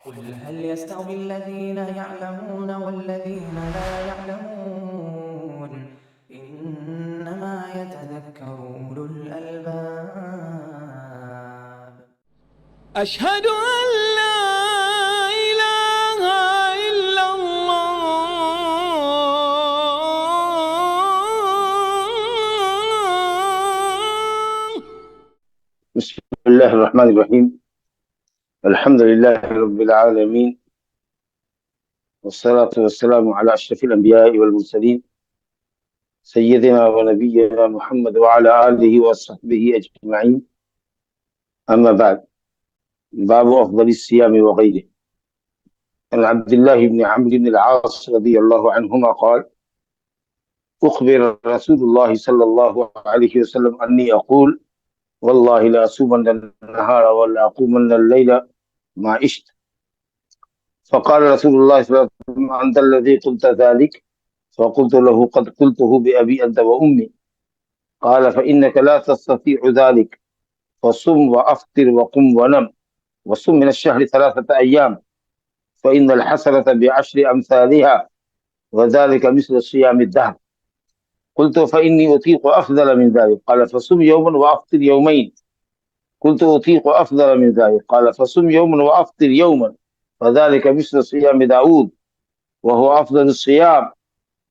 قل هل يستوي الذين يعلمون والذين لا يعلمون إنما يتذكر أولو الألباب. أشهد أن لا إله إلا الله. بسم الله الرحمن الرحيم. الحمد لله رب العالمين، والصلاة والسلام على أشرف الأنبياء والمرسلين سيدنا ونبينا محمد وعلى آله وصحبه أجمعين. أما بعد، باب أفضل الصيام وغيره. عن عبد الله بن عمرو بن العاص رضي الله عنهما قال: أخبر رسول الله صلى الله عليه وسلم أني أقول: والله لا أصومن النهار ولا أقومن الليل ما عشت. فقال رسول الله صلى الله عليه وسلم: أنت الذي قلت ذلك؟ فقلت له: قد قلته بأبي أنت وأمي. قال: فإنك لا تستطيع ذلك، فصم وأفطر وقم ونم، وصم من الشهر 3 أيام، فإن الحسنة بعشر أمثالها، وذلك مثل صيام الدهر. قلت: فإني أطيق أفضل من ذلك. قال: فصم يوما وأفطر يومين. قلت: أطيق أفضل من ذلك. قال: فصم يوما وأفطر يوما، وذلك مثل صيام داود وهو أفضل الصيام.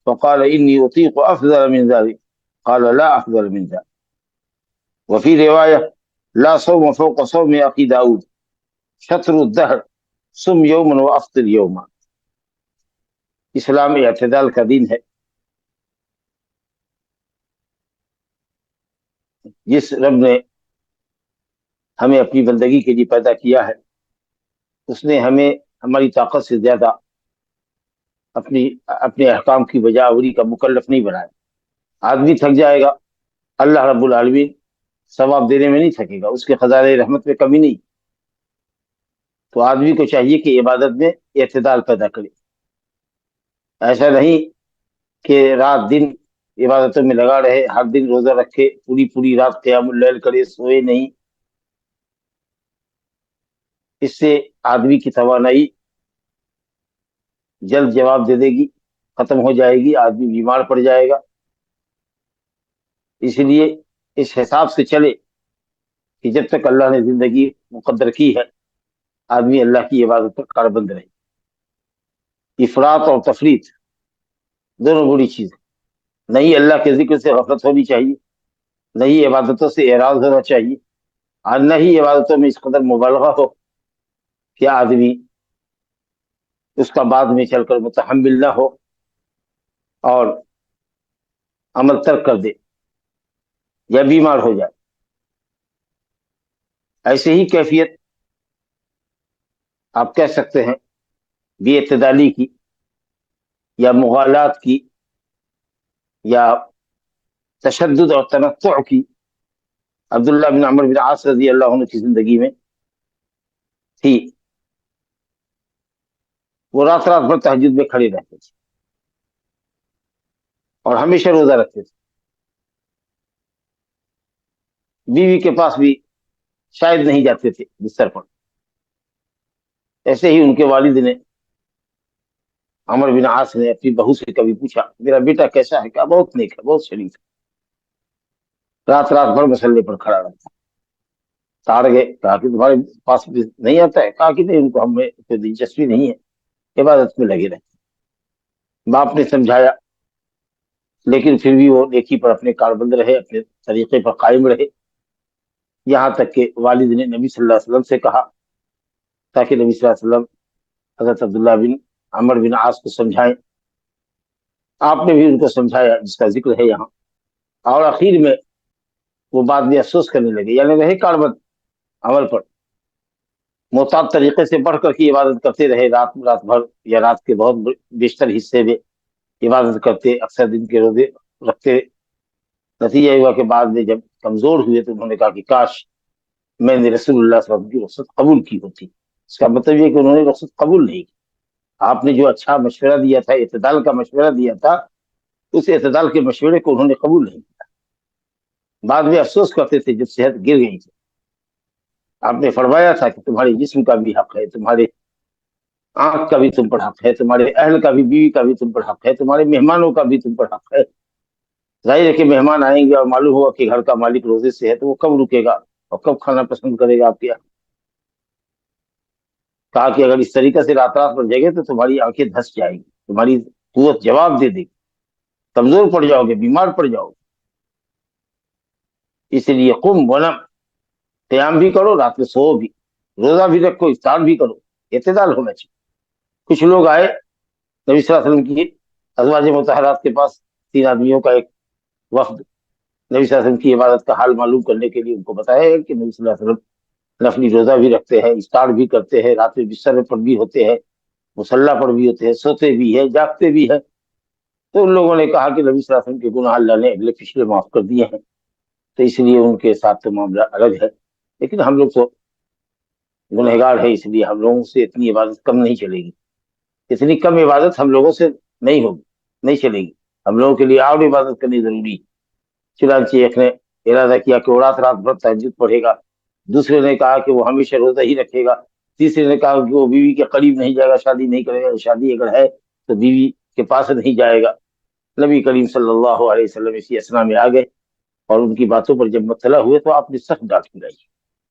فقال: إني أطيق أفضل من ذلك. قال: لا أفضل من ذلك. وفي رواية: لا صوم فوق صوم أخي داود، شطر الدهر، صم يوما وأفطر يوما. اسلام اعتدال کا دین ہے. جس رب نے ہمیں اپنی بندگی کے لیے پیدا کیا ہے، اس نے ہمیں ہماری طاقت سے زیادہ اپنے احکام کی بجا آوری کا مکلف نہیں بنایا. آدمی تھک جائے گا، اللہ رب العالمین ثواب دینے میں نہیں تھکے گا، اس کے خزانے رحمت میں کمی نہیں. تو آدمی کو چاہیے کہ عبادت میں اعتدال پیدا کرے. ایسا نہیں کہ رات دن عبادتوں میں لگا رہے، ہر دن روزہ رکھے، پوری رات قیام اللیل کرے، سوئے نہیں. اس سے آدمی کی توانائی جلد جواب دے دے گی، ختم ہو جائے گی، آدمی بیمار پڑ جائے گا. اس لیے اس حساب سے چلے کہ جب تک اللہ نے زندگی مقدر کی ہے، آدمی اللہ کی عبادت پر کاربند رہے. افراط اور تفریط دونوں بری چیز ہیں. نہیں اللہ کے ذکر سے غفلت ہونی چاہیے، نہیں عبادتوں سے اعراض ہونا چاہیے، اور نہ ہی عبادتوں میں اس قدر مبالغہ ہو کہ آدمی اس کا بعد میں چل کر متحمل نہ ہو اور عمل ترک کر دے یا بیمار ہو جائے. ایسے ہی کیفیت آپ کہہ سکتے ہیں بے اعتدالی کی یا مغالات کی یا تشدد اور تنطع کی عبداللہ بن عمرو بن عاص رضی اللہ عنہ کی زندگی میں تھی. وہ رات بھر تہجد میں کھڑے رہتے تھے اور ہمیشہ روزہ رکھتے تھے. بیوی کے پاس بھی شاید نہیں جاتے تھے بستر پر. ایسے ہی ان کے والد نے عمرو بن عاص نے اپنی بہو سے کبھی پوچھا: میرا بیٹا کیسا ہے؟ کہا: بہت نیک ہے، بہت شریف ہے. رات بھر مسلے پر کھڑا رہتا. تاڑ گئے، کہا کہ تمہارے پاس بھی نہیں آتا ہے؟ کہا کہ نہیں، ان کو ہمیں کوئی دلچسپی نہیں ہے، عبادت میں لگے رہتے. باپ نے سمجھایا، لیکن پھر بھی وہ نیکی پر اپنے کاربند رہے، اپنے طریقے پر قائم رہے. یہاں تک کہ والد نے نبی صلی اللہ علیہ وسلم سے کہا تاکہ نبی صلی اللہ علیہ وسلم حضرت عبداللہ بن عمرو بن عاص کو سمجھائیں. آپ نے بھی ان کو سمجھایا جس کا ذکر ہے یہاں. اور آخر میں وہ بعد میں افسوس کرنے لگے، یعنی رہے کاربند عمل پر، معتاد طریقے سے بڑھ کر کی عبادت کرتے رہے. رات بھر یا رات کے بہت بیشتر حصے میں عبادت کرتے، اکثر دن کے روزے رکھتے. نتیجہ ہوا کہ بعد میں جب کمزور ہوئے تو انہوں نے کہا کہ کاش میں نے رسول اللہ صلی اللہ علیہ وسلم کی رخصت قبول کی ہوتی. اس کا مطلب یہ کہ انہوں نے رخصت قبول نہیں کی. آپ نے جو اچھا مشورہ دیا تھا، اعتدال کا مشورہ دیا تھا، اس اعتدال کے مشورے کو انہوں نے قبول نہیں کیا. بعد میں افسوس کرتے تھے جب صحت گر گئی تھی. آپ نے فرمایا تھا کہ تمہارے جسم کا بھی حق ہے، تمہارے आंख का भी तुम पर हक है, तुम्हारे अहल का भी, बीवी का भी तुम पर हक है, तुम्हारे मेहमानों का भी तुम पर हक है। जाहिर है कि मेहमान आएंगे और मालूम हुआ कि घर का मालिक रोजे से है, तो वो कब रुकेगा और कब खाना पसंद करेगा आपके यहाँ। कहा कि अगर इस तरीके से रात रात भर जगे तो तुम्हारी आंखें धंस जाएगी, तुम्हारी कुव्वत जवाब दे देगी, कमजोर पड़ जाओगे, बीमार पड़ जाओगे। इसलिए कुम वनम, क्याम भी करो, रात में सो भी, रोजा भी रखो, इफ्तार भी करो, एतदाल होना चाहिए। कुछ लोग आए नबी सल्लल्लाहु अलैहि वसल्लम की अज़वाज मुतहरात के पास, 3 आदमियों का एक वफ्द, नबी सल्लल्लाहु अलैहि वसल्लम की इबादत का हाल मालूम करने के लिए उनको बताया है कि नबी सल्लल्लाहु अलैहि वसल्लम नफली रोजा भी रखते हैं, इफ्तार भी करते हैं, रात में बिस्तर पर भी होते हैं, मुसल्ला पर भी होते हैं, सोते भी है, जागते भी है। तो उन लोगों ने कहा कि नबी सल्लल्लाहु अलैहि वसल्लम के गुनाह अल्लाह ने अगले पिछले माफ कर दिए हैं, तो इसलिए उनके साथ तो मामला अलग है, लेकिन हम लोग तो गुनहगार है, इसलिए हम लोगों से इतनी इबादत कम नहीं चलेगी, इतनी कम इबादत हम लोगों से नहीं होगी, नहीं चलेगी। हम लोगों के लिए और इबादत करनी जरूरी है। चुनांचे एक ने इरादा किया कि वो रात रात भर तहज्जुद पढ़ेगा, दूसरे ने कहा कि वो हमेशा रोजा ही रखेगा, तीसरे ने कहा कि वो बीवी के करीब नहीं जाएगा, शादी नहीं करेगा, शादी अगर है तो बीवी के पास नहीं जाएगा। नबी करीम सल्लल्लाहु अलैहि वसल्लम इसी असना में आ गए और उनकी बातों पर जब मुत्तला हुए तो आपने सख्त डांट गिराई।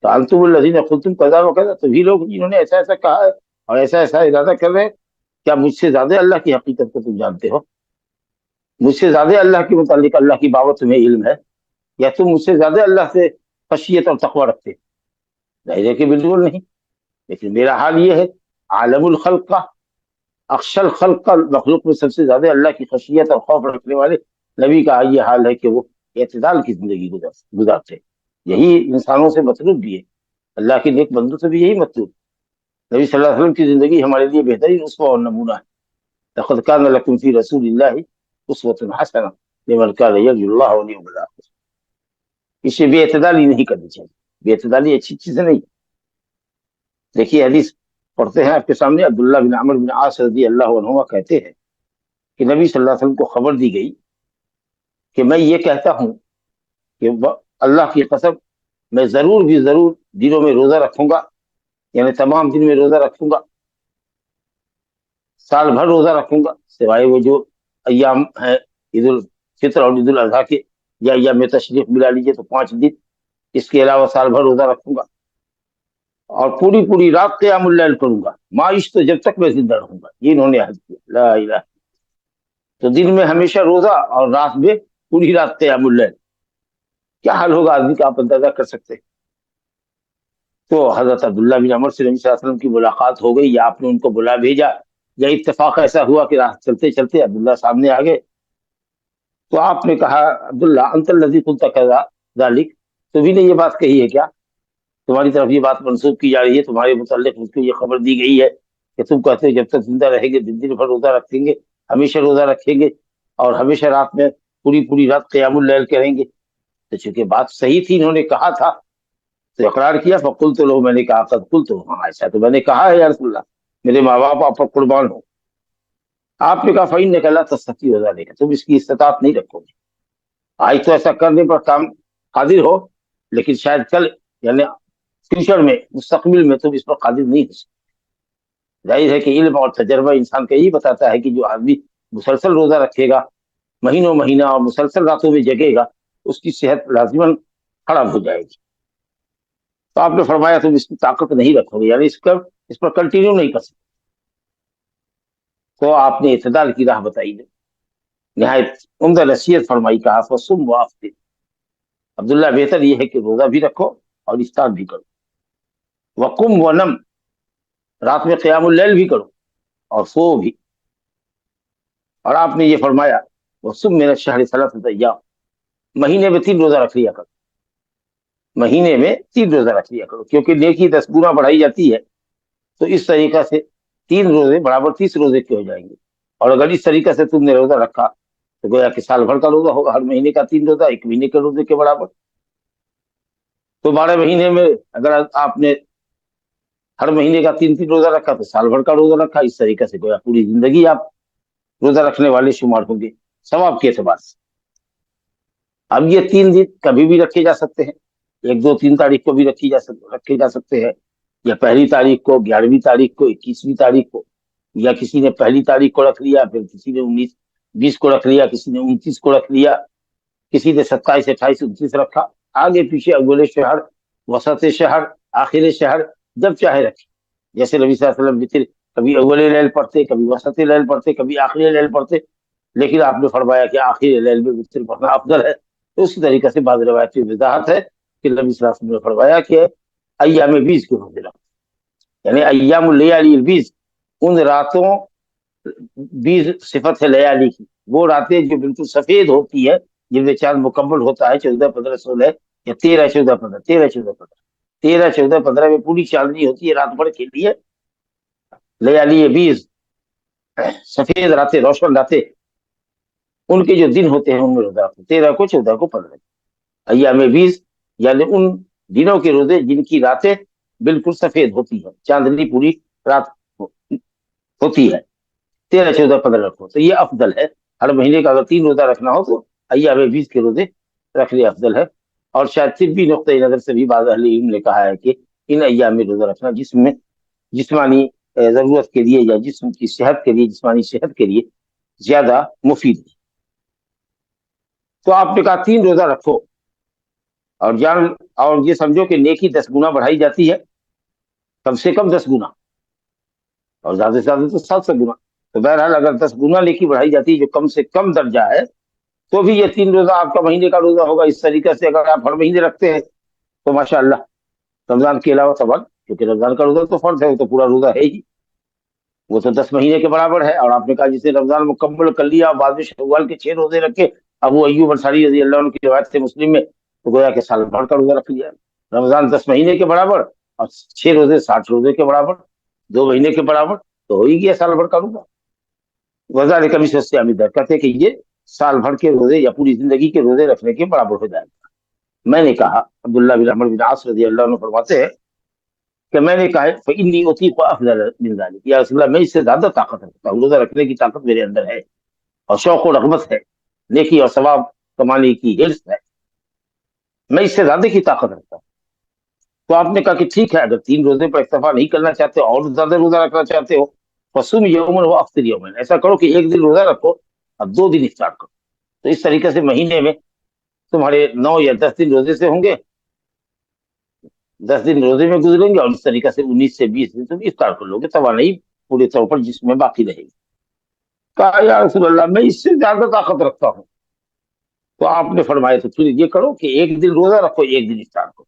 तो अंतुम खुद कदा वकदा, तो भी लोग जिन्होंने ऐसा ऐसा कहा है और ऐसा ऐसा इरादा कर रहे हैं, क्या मुझसे ज्यादा अल्लाह की हकीकत को तुम जानते हो? मुझसे ज्यादा अल्लाह के मुतालिक अल्लाह की बाबत तुम्हें इल्म है, या तुम मुझसे ज्यादा अल्लाह से खशियत और तकवा रखते? जाहिर है कि बिल्कुल नहीं। लेकिन मेरा हाल ये है, आलमुल खल्क का, अक्शल खल्क का, मखलूक में सबसे ज्यादा अल्लाह की खशियत और खौफ रखने वाले नबी का ये हाल है कि वो एतदाल की जिंदगी गुजारते। यही इंसानों से मतलूब भी है, अल्लाह के नेक बंदों से भी यही मतलूब। नबी सल्लल्लाहु अलैहि वसल्लम की जिंदगी हमारे लिए बेहतरीन उसवा और नमूना है। लक़द कान लकुम फी रसूलिल्लाहि उसवतुन हसना लिमन कान यर्जुल्लाह वल यौमल आखिर। इसे बेअतदाली नहीं करनी चाहिए, बेअतदाली अच्छी चीज नहीं। देखिए हदीस पढ़ते हैं आपके सामने, अब्दुल्लाह बिन अमर बिन आस रज़ी अल्लाह अन्हुमा कहते हैं कि नबी सल्लल्लाहु अलैहि वसल्लम को खबर दी गई कि मैं ये कहता हूँ कि अल्लाह की कसम, मैं जरूर भी जरूर दिनों में रोजा रखूंगा, यानी तमाम दिन में रोजा रखूंगा, साल भर रोजा रखूंगा, सिवाय वो जो अय्याम है ईद उल फित्र और ईद उल अजहा के, या अय्याम तशरीक मिला लीजिए तो 5 दिन, इसके अलावा साल भर रोजा रखूंगा और पूरी पूरी रात क़यामुल लैल करूंगा, माइश तो जब तक मैं जिंदा रहूंगा। ये इन्होंने हज किया, ला इलाहा। तो दिन में हमेशा रोजा और रात में पूरी रात क़यामुल लैल, क्या हाल होगा आदमी का आप अंदाजा कर सकते हैं। तो हजरत अब्दुल्ला बिन अमर से नबी सल्लल्लाहु अलैहि वसल्लम की मुलाकात हो गई, या आपने उनको बुला भेजा, या इत्तेफाक ऐसा हुआ कि राह चलते चलते अब्दुल्ला सामने आ गए। तो आपने कहा, अब्दुल्ला अंतल लज़ी कुल्ता कज़ा ज़ालिक, तुम्ही ने ये बात कही है क्या? तुम्हारी तरफ ये बात मंसूब की जा रही है, तुम्हारे मुताल्लिक मुझको ये खबर दी गई है कि तुम कहते हो जब तक जिंदा रहेंगे दिन दिन भर रोजा रखेंगे, हमेशा रोजा रखेंगे और हमेशा रात में पूरी पूरी रात क़यामुल लैल करेंगे। तो चूंकि बात सही थी, इन्होंने कहा था, तो इकरार किया। फकुल तो लो, मैंने कहा कद कुल, तो हाँ ऐसा तो मैंने कहा है या रसूलल्लाह, मेरे माँ बाप आप पर कुर्बान हो। आपने कहा फ़इन निकला तस्तती हो जाने का, तुम इसकी इस्तात नहीं रखोगे। आज तो ऐसा करने पर काम कादिर हो, लेकिन शायद कल यानी फ्यूचर में, मुस्तकबिल में तुम इस पर कादिर नहीं हो सकते। जाहिर है कि इल्म और तजर्बा इंसान का यही बताता है कि जो आदमी मुसलसल रोजा रखेगा महीनों महीना और मुसलसल रातों में जगेगा, उसकी सेहत लाजिमन खराब हो जाएगी। तो आपने फरमाया तुम इसकी ताकत नहीं रखोगे, यानी इस पर कंटिन्यू नहीं कर सकते। तो आपने इतदाल की राह बताई है, निहायत उम्दा नसीहत फरमाई, कहा फसुम व अफ्तिर। अब्दुल्ला बेहतर यह है कि रोजा भी रखो और इफ्तार भी करो, वकुम व नम, रात में क़यामुल लैल भी करो और सो भी। और आपने ये फरमाया वसुम मिन अश-शहरि सलासत अय्याम, महीने में 3 रोजा रख लिया करो, महीने में 3 रोजा रख लिया करो, क्योंकि नेकी 10 गुना बढ़ाई जाती है। तो इस तरीका से 3 रोजे बराबर 30 रोजे के हो जाएंगे। और अगर इस तरीका से तुमने रोजा रखा तो गोया कि साल भर का रोजा होगा, हर महीने का 3 रोजा, 1 महीने के रोजे के बराबर। तो 12 महीने में अगर आपने हर महीने का 3-3 रोजा रखा तो साल भर का रोजा रखा। इस तरीके से गोया पूरी जिंदगी आप रोजा रखने वाले शुमार होंगे सवाब के एतबार से। अब ये 3 दिन कभी भी रखे जा सकते हैं, 1, 2, 3 तारीख को भी रखे जा सकते हैं, या 1 तारीख को, 11वीं तारीख को, 21वीं तारीख को, या किसी ने पहली तारीख को रख लिया, फिर किसी ने 19-20 को रख लिया, किसी ने 29 को रख लिया, किसी ने 27, 28, 29 रखा, आगे पीछे अव्वल शहर, वसत शहर, आखिर शहर, जब चाहे रखे। जैसे नबी सल्लल्लाहु अलैहि वसल्लम वितर कभी अव्वल लैल पढ़ते, कभी वसत लैल पढ़ते, कभी आखिर लैल पढ़ते, लेकिन आपने फरमाया कि आखिर लैल में वितर पढ़ना अफजल है। तो उसी तरीके से बाद रिवायत में वजाहत है कि नबी सल्लल्लाहु अलैहि वसल्लम ने फरमाया कि अय्याम बीस के रोजे रखो, यानी अय्यामुल लयाली बीस, उन रातों, बीस सिफत है लयाली की, वो रातें जो बिल्कुल सफेद होती है, जिनमें चांद मुकम्मल होता है 14, 15, 16 या 13, 14, 15, 13, 14, 15, 13, 14, 15 में पूरी चांदनी होती है रात भर के लिए। लयाली बीस, सफेद रातें, रोशन रातें, उनके जो दिन होते हैं उनमें रोजा रखो, 13 को, 14 को, 15 को। अय्याम बीस यानी उन दिनों के रोजे जिनकी रातें बिल्कुल सफेद होती है, चांदनी पूरी रात होती है, 13, 14, 15 रखो। तो ये अफजल है। हर महीने का अगर 3 रोजा रखना हो तो अय्याम बीस के रोजे रखने अफजल है। और शायद तिब्बी नुक्ते नजर से भी बाज़ अहले इल्म ने कहा है कि इन अय्याम में रोजा रखना जिसमें जिस्मानी जरूरत के लिए या जिस्म की सेहत के लिए, जिस्मानी सेहत के लिए ज्यादा मुफीद है। तो आपने कहा 3 रोजा रखो और ये समझो कि नेकी 10 गुना बढ़ाई जाती है, कम से कम 10 गुना, और ज्यादा से ज्यादा तो 700 गुना। तो बहरहाल अगर 10 गुना नेकी बढ़ाई जाती है, जो कम से कम दर्जा है, तो भी ये 3 रोजा आपका महीने का रोजा होगा। इस तरीके से अगर आप हर महीने रखते हैं तो माशाअल्लाह, रमजान के अलावा सवाल, क्योंकि रमजान का रोजा तो फर्ज है, वो तो पूरा रोजा है ही, वो तो 10 महीने के बराबर है। और आपने कहा जिसे रमजान मुकम्मल कर लिया, बाद में शव्वाल के 6 रोजे रखे, अब वो अय्यूब अंसारी रज़ी अल्लाह अन्हु की रिवायत से मुस्लिम में, तो गोया के साल भर का रोजा रख लिया। रमजान 10 महीने के बराबर और 6 रोजे 60 रोजे के बराबर, 2 महीने के बराबर, तो हो ही गया साल भर का रोजा। वज़ालिक मिस्लु सियामि दहर, कहते कि ये साल भर के रोजे या पूरी जिंदगी के रोजे रखने के बराबर हो जाएगा। मैंने कहा, अब्दुल्लाह बिन अमर बिन आस रज़ी अल्लाह अन्हु फरमाते हैं कि मैंने कहा इन्नी उतीक़ु अफ़ज़ल मिन ज़ालिक, या रसूल अल्लाह मैं इससे ज्यादा ताकत रखता हूँ, रोजा रखने की ताकत मेरे अंदर है, और शौक और रग़बत है, नेकी और सवाब कमाने की हिर्स है, मैं इससे ज्यादा की ताकत रखता हूँ। तो आपने कहा कि ठीक है, अगर 3 रोजे पर इक्तफा नहीं करना चाहते और ज्यादा रोजा रखना चाहते हो, फसुम यौमन व अफ्तिर यौमन, ऐसा करो कि 1 दिन रोजा रखो और 2 दिन इफ्तार करो। तो इस तरीके से महीने में तुम्हारे 9 या 10 दिन रोजे से होंगे, 10 दिन रोजे में गुजरेंगे, और इस तरीके से 19 से 20 दिन तुम इफ्तार कर लोगे, तवानाई पूरे तौर पर जिसमें बाकी रहेगी। कहा या रसूल अल्लाह मैं इससे ज्यादा ताकत रखता हूँ। तो आपने फरमाया तो फिर ये करो कि 1 दिन रोजा रखो, 1 दिन इफ्तार करो,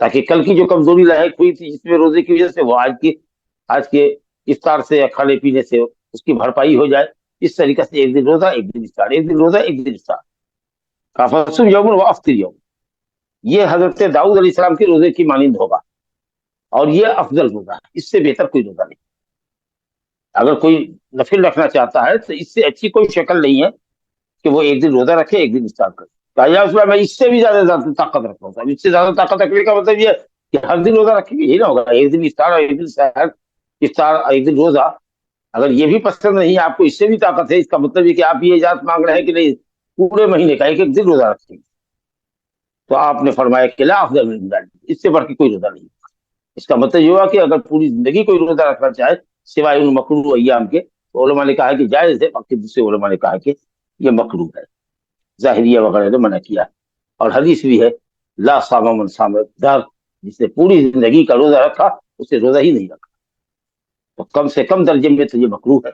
ताकि कल की जो कमजोरी लायक हुई थी जिसमें रोजे की वजह से, वो आज के इफ्तार से या खाने पीने से उसकी भरपाई हो जाए। इस तरीके से 1 दिन रोजा, 1 दिन इफ्तार, 1 दिन रोजा, 1 दिन इफ्तार। काफसुम यौमुन व अफ्तिर यौम, ये हजरत दाऊद अलैहिस्सलाम के रोजे की मानिंद होगा, और ये अफजल रोजा है, इससे बेहतर कोई रोजा नहीं। अगर कोई नफिल रखना चाहता है तो इससे अच्छी कोई शक्ल नहीं है कि वो 1 दिन रोजा रखे, 1 दिन इफ्तार करे। मैं इससे भी ज्यादा ताकत रखता हूँ। इससे ज्यादा ताकत रखने का मतलब ये कि हर दिन रोजा रखेंगे, यही ना होगा। 1 दिन इफ्तार और 1 दिन सहर, इफ्तार और 1 दिन रोजा। अगर ये भी पसंद नहीं है आपको, इससे भी ताकत है, इसका मतलब ये कि आप ये इजाजत मांग रहे हैं कि नहीं पूरे महीने का 1-1 दिन रोजा रखेंगे, तो आपने फरमाया कि ला अफजल मिन ज़ालिक, इससे बढ़ के कोई रोजा नहीं। इसका मतलब ये हुआ कि अगर पूरी जिंदगी कोई रोजा रखना चाहे सिवाय उन मकरूह अय्याम के, तो उलमा ने कहा कि जायज है, बाकी दूसरे उलमा ने कहा कि ये मकरूह है, ज़ाहिरिया वगैरह ने मना किया। और हदीस भी है ला सामा मन सामा दहर, जिसने पूरी जिंदगी का रोजा रखा उसे रोजा ही नहीं रखा। तो कम से कम दर्जे में तो ये मकरूह है।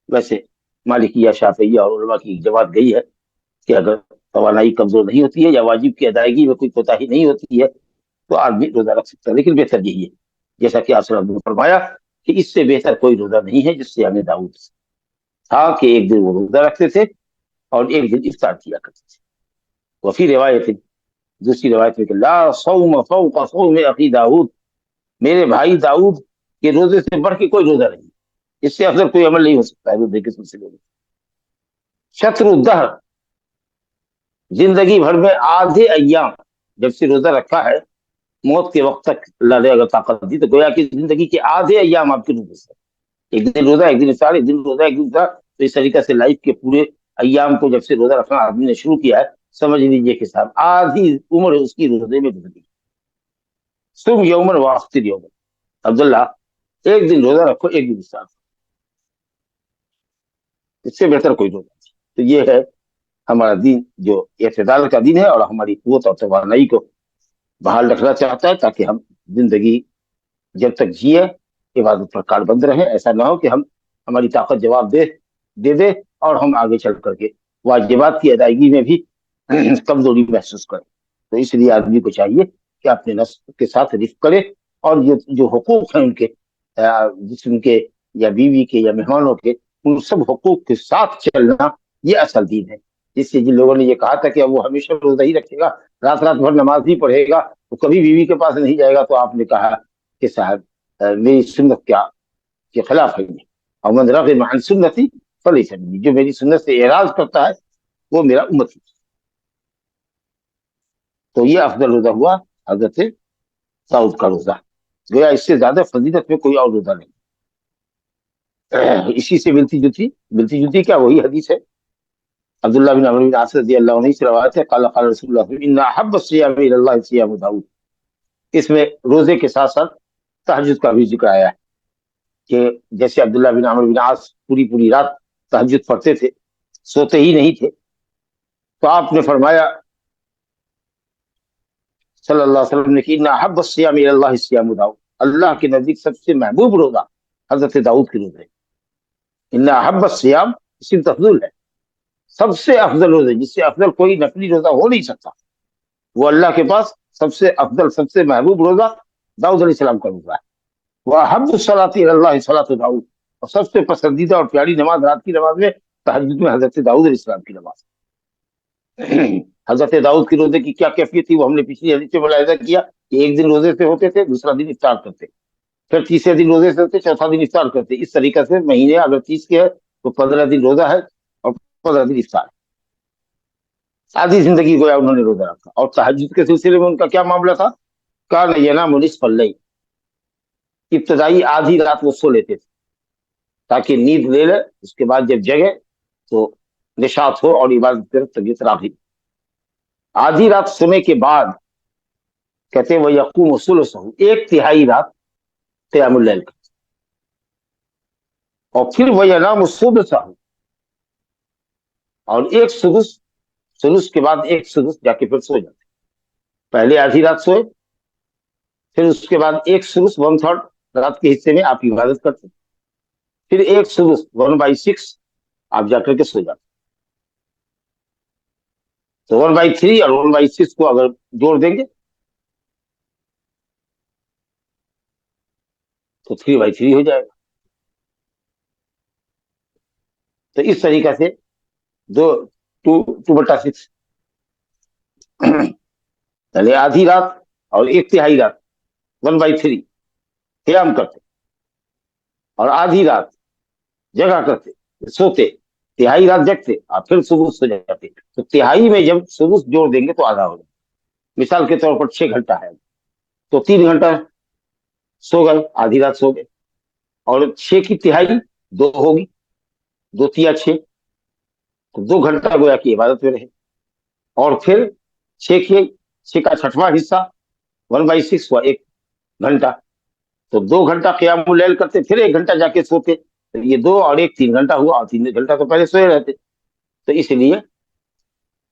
वैसे मालिकिया, शाफिया और उलमा की जमात गई है कि अगर तवानाई कमजोर नहीं होती है या वाजिब की अदायगी में कोई कोताही नहीं होती है तो आदमी रोजा रख सकता है। लेकिन बेहतर यही है, जैसा कि आप ने फरमाया कि इससे बेहतर कोई रोजा नहीं है, जिससे हमें दाऊद था कि 1 दिन वो रोजा रखते थे और 1 दिन इफ्तार किया करते थे। वफी रिवायत, दूसरी रिवायत में कि ला सौम फौका सौम अखी दाऊद, मेरे भाई दाऊद के रोजे से बढ़ के कोई रोजा नहीं, इससे अफजल कोई अमल नहीं हो सकता है रोजे के सिलसिले में। शत्रुद्दहर, जिंदगी भर में आधे अय्याम जब से रोजा रखा है, मौत के वक्त तक अल्लाह ने अगर ताकत दी तो गोया की जिंदगी के आधे अय्याम आपके रोजे से, 1 दिन रोजा, 1 दिन इफ्तार, 1 दिन रोजा, 1 दिन इफ्तार। तो इस तरीके से लाइफ के पूरे अय्याम को जब से रोजा रखना आदमी ने शुरू किया है, समझ लीजिए कि साहब आधी उम्र उसकी रोजे में गुजरी। सुम यौमन व अफ्तिर यौमन, अब्दुल्ला 1 दिन रोजा रखो, 1 दिन इफ्तार। इससे बेहतर कोई रोजा नहीं। तो ये है हमारा दीन, जो इत्तेदाल का दीन है, और हमारी कुव्वत और तवानाई को बहाल रखना चाहता है, ताकि हम जिंदगी जब तक जिए इबादत पर कारबंद रहे। ऐसा ना हो कि हम हमारी ताकत जवाब दे और हम आगे चल करके वाजिबात की अदायगी में भी कमजोरी महसूस करें। तो इसलिए आदमी को चाहिए कि अपने नफ्स के साथ रिफ्क करे, और ये जो हुकूक हैं उनके, जिसम के या बीवी के या मेहमानों के, उन सब हुकूक के साथ चलना, ये असल दीन है। जिससे जिन लोगों ने ये कहा था कि अब वो हमेशा रोजा ही रखेगा, रात रात भर नमाज ही पढ़ेगा, वो कभी बीवी के पास नहीं जाएगा, तो आपने कहा कि साहब मेरी सुन्नत के खिलाफ है ये। और मन रग़िब अन सुन्नती फलैसा मिन्नी, जो मेरी सुन्नत से एराज करता है वो मेरा उम्मती। तो ये अफजल रोजा हुआ हजरत दाऊद का रोजा। गोया इससे ज्यादा फजीलत में कोई और रोजा नहीं। इसी से मिलती जुलती क्या वही हदीस है, अब्दुल्लाह बिन अमर बिन आस रज़ियल्लाहु अन्हु से रवायत है, क़ाल क़ाल रसूलुल्लाह इन्ना अहब्ब सियाम इलल्लाह सियाम दाऊद। इसमें रोजे के साथ साथ तहज्जुद का भी जिक्र आया है, कि जैसे अब्दुल्लाह बिन अमर बिन आस पूरी पूरी रात तहज्जुद पढ़ते थे, सोते ही नहीं थे, तो आपने फरमाया सल्लल्लाहु अलैहि वसल्लम ने कि इन्ना अहब्ब सियाम इलल्लाह सियाम दाऊद, अल्लाह के नजदीक सबसे महबूब रोजा हजरत दाऊद के रोजे। इन्ना अहब्ब सियाम इसी तफज़ुल है, सबसे अफजल रोजे, जिससे अफजल कोई नकली रोजा हो नहीं सकता, वो अल्लाह के पास सबसे अफजल सबसे महबूब रोजा दाऊद अलैहिस्सलाम का रोजा है। वह अहब्बु सलाती इलल्लाह सलातु दाऊद, और सबसे पसंदीदा और प्यारी नमाज रात की नमाज में तहज्जुद में हजरत दाऊद अलैहिस्सलाम की नमाज। हजरत दाऊद की रोजे की क्या कैफियत थी, वो हमने पिछली हदीस में मुलाहिजा किया कि एक दिन रोजे से होते थे, दूसरा दिन इफ्तार करते, फिर तीसरे दिन रोजे से होते, चौथा दिन इफ्तार करते। इस तरीके से महीने अगर 30 के है तो 15 दिन रोजा है और 15 दिन इफ्तार। आधी जिंदगी गोया उन्होंने रोजा रखा। और तहज्जुद के सिलसिले में उनका क्या मामला था, कान यनामु निस्फल लैल, इब्तदाई आधी रात वो सो लेते थे ताकि नींद ले ले, उसके बाद जब जगे तो निशात हो और इबादत की तरफ तबीयत राग़िब। आधी रात सोने के बाद कहते वह यक़ूमु सुलुसहु, एक तिहाई रात क़ियामुल लैल करते, और फिर वह यनामु सुदसहु, और एक सुलुस के बाद एक सुलुस जाके फिर सो जाते। पहले आधी रात सोए, फिर उसके बाद एक सुलुस 1/3 रात के हिस्से में आप इबादत करते, फिर एक सुलुस 1/6 आप जाकर के सो जाते। तो 1/3 और 1/6 को अगर जोड़ देंगे तो 3/3 हो जाएगा। तो इस तरीका से 2/6 यानी आधी रात और एक तिहाई रात 1/3 क़याम करते, और आधी रात जगा करते, सोते, तिहाई रात जगते और फिर सुबह सो जाते। तो तिहाई में जब सुबह जोड़ देंगे तो आधा हो जाए। मिसाल के तौर पर 6 घंटा है तो 3 घंटा सो गए, आधी रात सो गए, और 6 की तिहाई 2 होगी, 2 तिया 6, तो 2 घंटा गोया की इबादत में रहे। और फिर 6 का 6वां हिस्सा 1/6 हुआ 1 घंटा, तो 2 घंटा क़ियामुल लैल करते, फिर 1 घंटा जाके सोते, तो ये 2 और 1 3 घंटा हुआ, और 3 घंटा तो पहले सोए रहते। तो इसलिए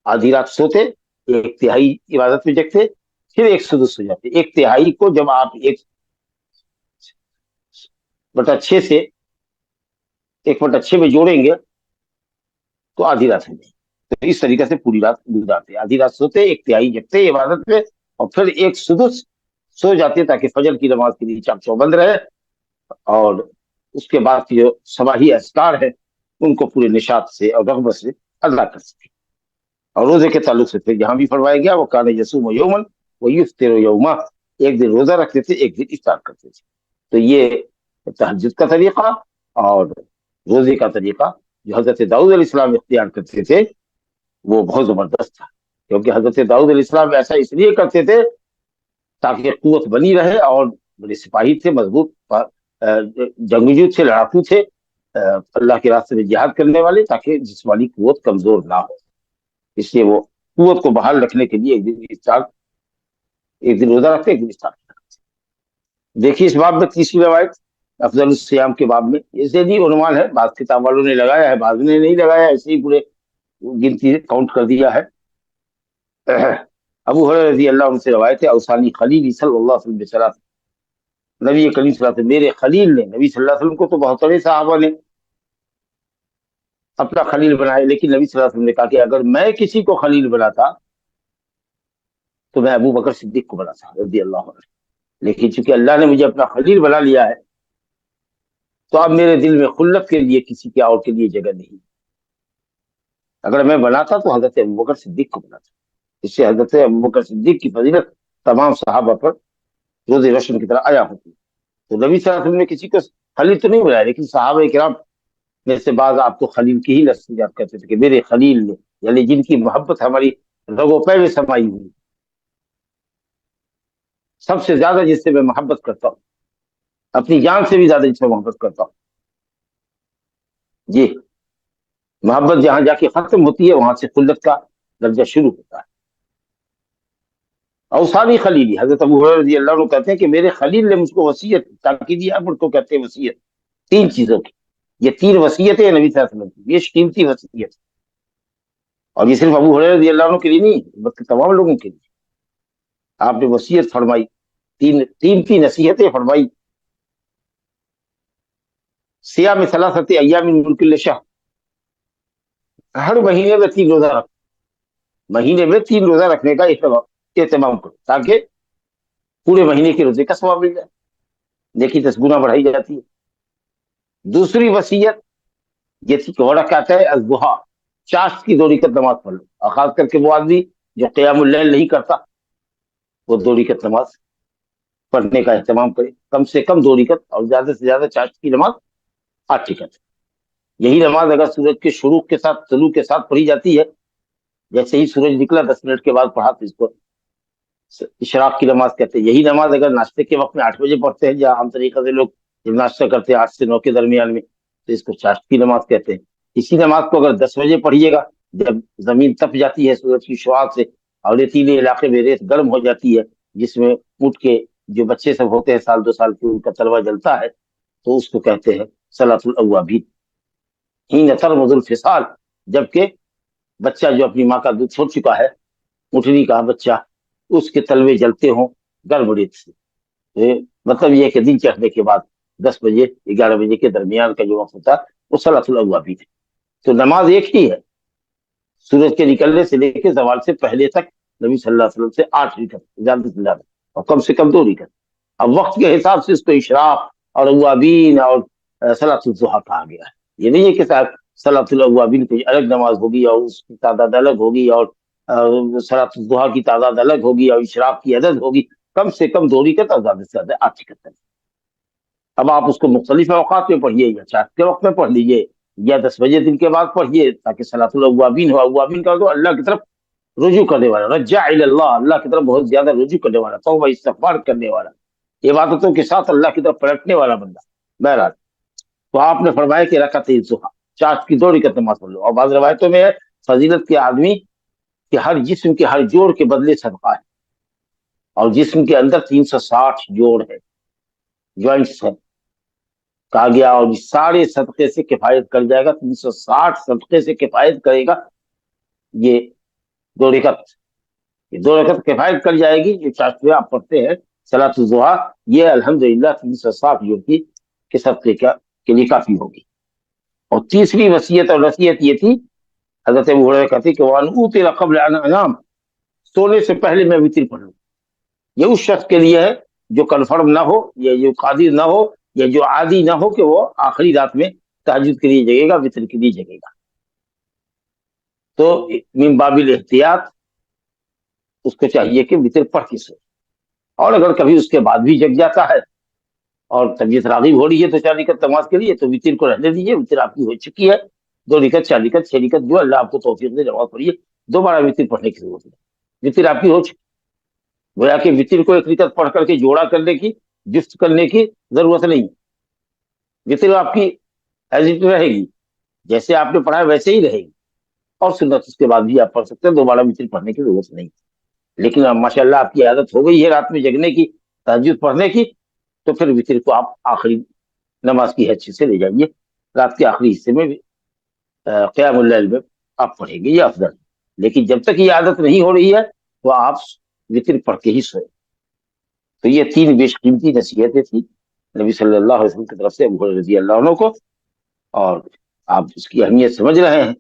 आधी रात सोते, एक तिहाई इबादत में जगते, फिर एक सुदुस हो जाते। एक तिहाई को जब आप 1/6 से 1/6 में जोड़ेंगे तो आधी रात हो जाएगी। तो इस तरीके से पूरी रात गुजारते, आधी रात सोते, एक तिहाई जगते इबादत में, और फिर एक सुदुस सो जाते ताकि फजर की नमाज के लिए चाक चौबंद रहे, और उसके बाद की जो सबाही अस्कार है उनको पूरे निशात से और रग़बत से अदा कर सके। और रोजे के ताल्लुक से फिर यहाँ भी फरमाया गया वो कान यसूम यौमन व युफ्तिरु यौमा, एक दिन रोजा रखते थे, एक दिन इफ्तार करते थे। तो ये तहज्जुद का तरीका और रोजे का तरीका जो हजरत दाऊद अलैहिस्सलाम इख्तियार करते थे वो बहुत जबरदस्त था, क्योंकि हजरत दाऊद अलैहिस्सलाम ऐसा इसलिए करते थे ताकि कुव्वत बनी रहे, और बड़े सिपाही थे, मजबूत जंगजू थे, लड़ाकू थे, अल्लाह के रास्ते में जिहाद करने वाले, ताकि जिस्मानी कुव्वत कमजोर ना हो। इसलिए वो कुव्वत को बहाल रखने के लिए एक दिन रोजा रखते, एक दिन इफ्तार करते। देखिए इस बाब में तीसरी रवायत افضل الصیام کے باب میں اسے بھی عنوان ہے، بعض کتاب والوں نے لگایا ہے، بعض نے نہیں لگایا، ایسے ہی پورے گنتی کاؤنٹ کر دیا ہے۔ ابو ہریرہ رضی اللہ عنہ سے روایت ہے، اوصانی خلیلی صلی اللہ علیہ وسلم بثلاث، نبی کریم صلی اللہ علیہ وسلم، میرے خلیل نے، نبی صلی اللہ علیہ وسلم کو تو بہت سارے صحابہ نے اپنا خلیل بنائے، لیکن نبی صلی اللہ علیہ وسلم نے کہا کہ اگر میں کسی کو خلیل بناتا تو میں ابو بکر صدیق کو بناتا رضی اللہ عنہ، لیکن چونکہ اللہ نے مجھے اپنا خلیل بنا لیا ہے تو اب میرے دل میں خلت کے لیے کسی کے اور کے لیے جگہ نہیں۔ اگر میں بناتا تو حضرت ابو بکر صدیق کو بناتا، اس سے حضرت ابو بکر صدیق کی فضیلت تمام صحابہ پر روز روشن کی طرح آیا ہوتی۔ تو نبی صلی اللہ علیہ وسلم نے کسی کو خلیل تو نہیں بنایا، لیکن صحابہ کرام میں سے بعض آپ کو خلیل کی ہی لفظ یاد کرتے تھے کہ میرے خلیل نے، یعنی جن کی محبت ہماری رگ و پے میں سمائی ہوئی، سب سے زیادہ جس سے میں محبت کرتا ہوں، اپنی جان سے بھی زیادہ جس سے محبت کرتا ہوں، جی محبت جہاں جا کے ختم ہوتی ہے وہاں سے خلت کا درجہ شروع ہوتا ہے۔ اوصانی خلیلی، حضرت ابو ہریرہ رضی اللہ عنہ کہتے ہیں کہ میرے خلیل نے مجھ کو وصیت، تاکیدی امر کو کہتے ہیں وصیت، 3 چیزوں کی، یہ 3 وصیتیں ہیں نبی صلی اللہ علیہ وسلم کی، یہ قیمتی وصیت، اور یہ صرف ابو ہریرہ رضی اللہ عنہ کے لیے نہیں بلکہ تمام لوگوں کے لیے آپ نے وصیت فرمائی، 3 نصیحتیں فرمائی۔ صیام ثلاثۃ ایام من کل شہر، ہر مہینے میں 3 روزہ رکھ، مہینے میں 3 روزہ رکھنے کا اہتمام کرو تاکہ پورے مہینے کے روزے کا ثواب مل جائے، دیکھیے 10 گنا بڑھائی جاتی ہے۔ دوسری وصیت یہ تھی کہ رکعتہ الضحیٰ، چاشت کی 2 رکعت نماز پڑھ لو، اور خاص کر کے وہ آدمی جو قیام اللیل نہیں کرتا وہ 2 رکعت نماز پڑھنے کا اہتمام کرے، کم سے کم 2 رکعت، اور زیادہ سے زیادہ چاشت کی نماز 8 رکعت۔ یہی نماز اگر سورج کے شروق کے ساتھ، طلوع کے ساتھ پڑھی جاتی ہے، جیسے ہی سورج نکلا 10 منٹ کے بعد پڑھا تو اس کو اشراق کی نماز کہتے ہیں۔ یہی نماز اگر ناشتے کے وقت میں 8 بجے پڑھتے ہیں، جہاں عام طریقے سے لوگ جب ناشتہ کرتے ہیں 8 سے 9 کے درمیان میں، تو اس کو چاشت کی نماز کہتے ہیں۔ اسی نماز کو اگر 10 بجے پڑھیے گا، جب زمین تپ جاتی ہے سورج کی شعاع سے اور ریتیلے علاقے میں ریت گرم ہو جاتی ہے، جس میں اونٹ کے جو بچے سب ہوتے ہیں 1-2 سال کے، ان کا تلوا جلتا ہے، تو اس کو کہتے ہیں صلاۃ الاوابین۔ حین ترمض الفصال، جبکہ بچہ جو اپنی ماں کا دودھ چھوڑ چکا ہے، اونٹنی کا بچہ، اس کے تلوے جلتے ہوں گرم ریت سے، مطلب یہ کہ دن چڑھنے کے بعد 10 بجے 11 بجے کے درمیان کا جو وقت ہوتا ہے وہ صلاۃ الاوابین ہے۔ تو نماز ایک ہی ہے، سورج کے نکلنے سے لے کے زوال سے پہلے تک نبی صلی اللہ علیہ وسلم سے 8 رکعت، زیادہ سے زیادہ، اور کم سے کم 2 رکعت۔ اب وقت کے حساب سے اس کو اشراق اور اوابین اور صلاۃ الضحیٰ کہا گیا ہے۔ یہ نہیں ہے کہ صلاۃ الاوابین کی الگ نماز ہوگی اور اس کی تعداد الگ ہوگی، اور صلاۃ الضحیٰ کی تعداد الگ ہوگی، اور اشراق کی عدد ہوگی، کم سے کم 2 رکعت اور زیادہ سے زیادہ 8 رکعت۔ اب آپ اس کو مختلف اوقات میں پڑھیے، یا چاشت کے وقت میں پڑھ لیجیے، یا 10 بجے دن کے بعد پڑھیے، تاکہ صلاۃ الاوابین ہو۔ اوابین کا تو اللہ کی طرف رجوع کرنے والا، رجع الی اللہ، اللہ کی طرف بہت زیادہ رجوع کرنے والا، توبہ استغفار کرنے والا، عبادتوں کے ساتھ اللہ کی طرف پلٹنے والا بندہ۔ بہرحال تو آپ نے فرمایا کہ رکعت الضحیٰ، چاشت کی 2 رکعت نماز پڑھ لو۔ اور بعض روایتوں میں ہے فضیلت کے آدمی کہ ہر جسم کے ہر جوڑ کے بدلے صدقہ ہے، اور جسم کے اندر 360 جوڑ ہے، جوائنٹس ہے کہا گیا، اور سارے صدقے سے کفایت کر جائے گا، 360 صدقے سے کفایت کرے گا یہ 2 رکعت، یہ 2 رکعت کفایت کر جائے گی۔ جو چاشت میں آپ پڑھتے ہیں صلاۃ الضحیٰ، یہ الحمدللہ 360 جوڑ کے صدقے کے لیے کافی ہوگی۔ اور تیسری وصیت اور نصیحت یہ تھی، حضرت ابو ہریرہ کہتے کہ وَأَنْ أُوتِرَ قَبْلَ أَنْ أَنَامَ، سونے سے پہلے میں وتر پڑھ لوں۔ یہ اس شخص کے لیے ہے جو کنفرم نہ ہو، یا جو قادر نہ ہو، یا جو عادی نہ ہو کہ وہ آخری رات میں تہجد کے لیے جگے گا، وتر کے لیے جگے گا۔ تو من باب الاحتیاط اس کو چاہیے کہ وتر پڑھ کے سوئے، اور اگر کبھی اس کے بعد بھی جگ جاتا ہے اور طبیعت راغب ہو رہی ہے تو 4 رکعت نماز کے لیے، تو وتر کو رہنے دیجیے، وتر آپ کی ہو چکی ہے، 2 رکعت 4 رکعت 6 رکعت جو اللہ آپ کو توفیق دے نماز پڑھیے، دوبارہ وتر پڑھنے کی ضرورت نہیں، وتر آپ کی ہو چکی۔ گویا کہ وتر کو 1 رکعت پڑھ کر کے جوڑا کرنے کی، جفت کرنے کی ضرورت نہیں، وتر آپ کی ایز اٹ رہے گی، جیسے آپ نے پڑھا ہے ویسے ہی رہے گی، اور سنت اس کے بعد بھی آپ پڑھ سکتے ہیں، دوبارہ وتر پڑھنے کی ضرورت نہیں۔ لیکن اب ماشاء اللہ آپ کی عادت ہو گئی ہے رات میں جگنے کی، تہجد پڑھنے کی، تو پھر وتر کو آپ آخری نماز کی حیثیت سے لے جائیے، رات کے آخری حصے میں بھی قیام اللیل میں آپ پڑھیں گے، یہ افضل ہے۔ لیکن جب تک یہ عادت نہیں ہو رہی ہے تو آپ وطر پڑھ کے ہی سوئے۔ تو یہ 3 بیش قیمتی نصیحتیں تھیں نبی صلی اللہ علیہ وسلم کی طرف سے ابو ہریرہ رضی اللہ عنہ کو، اور آپ اس کی اہمیت سمجھ رہے ہیں۔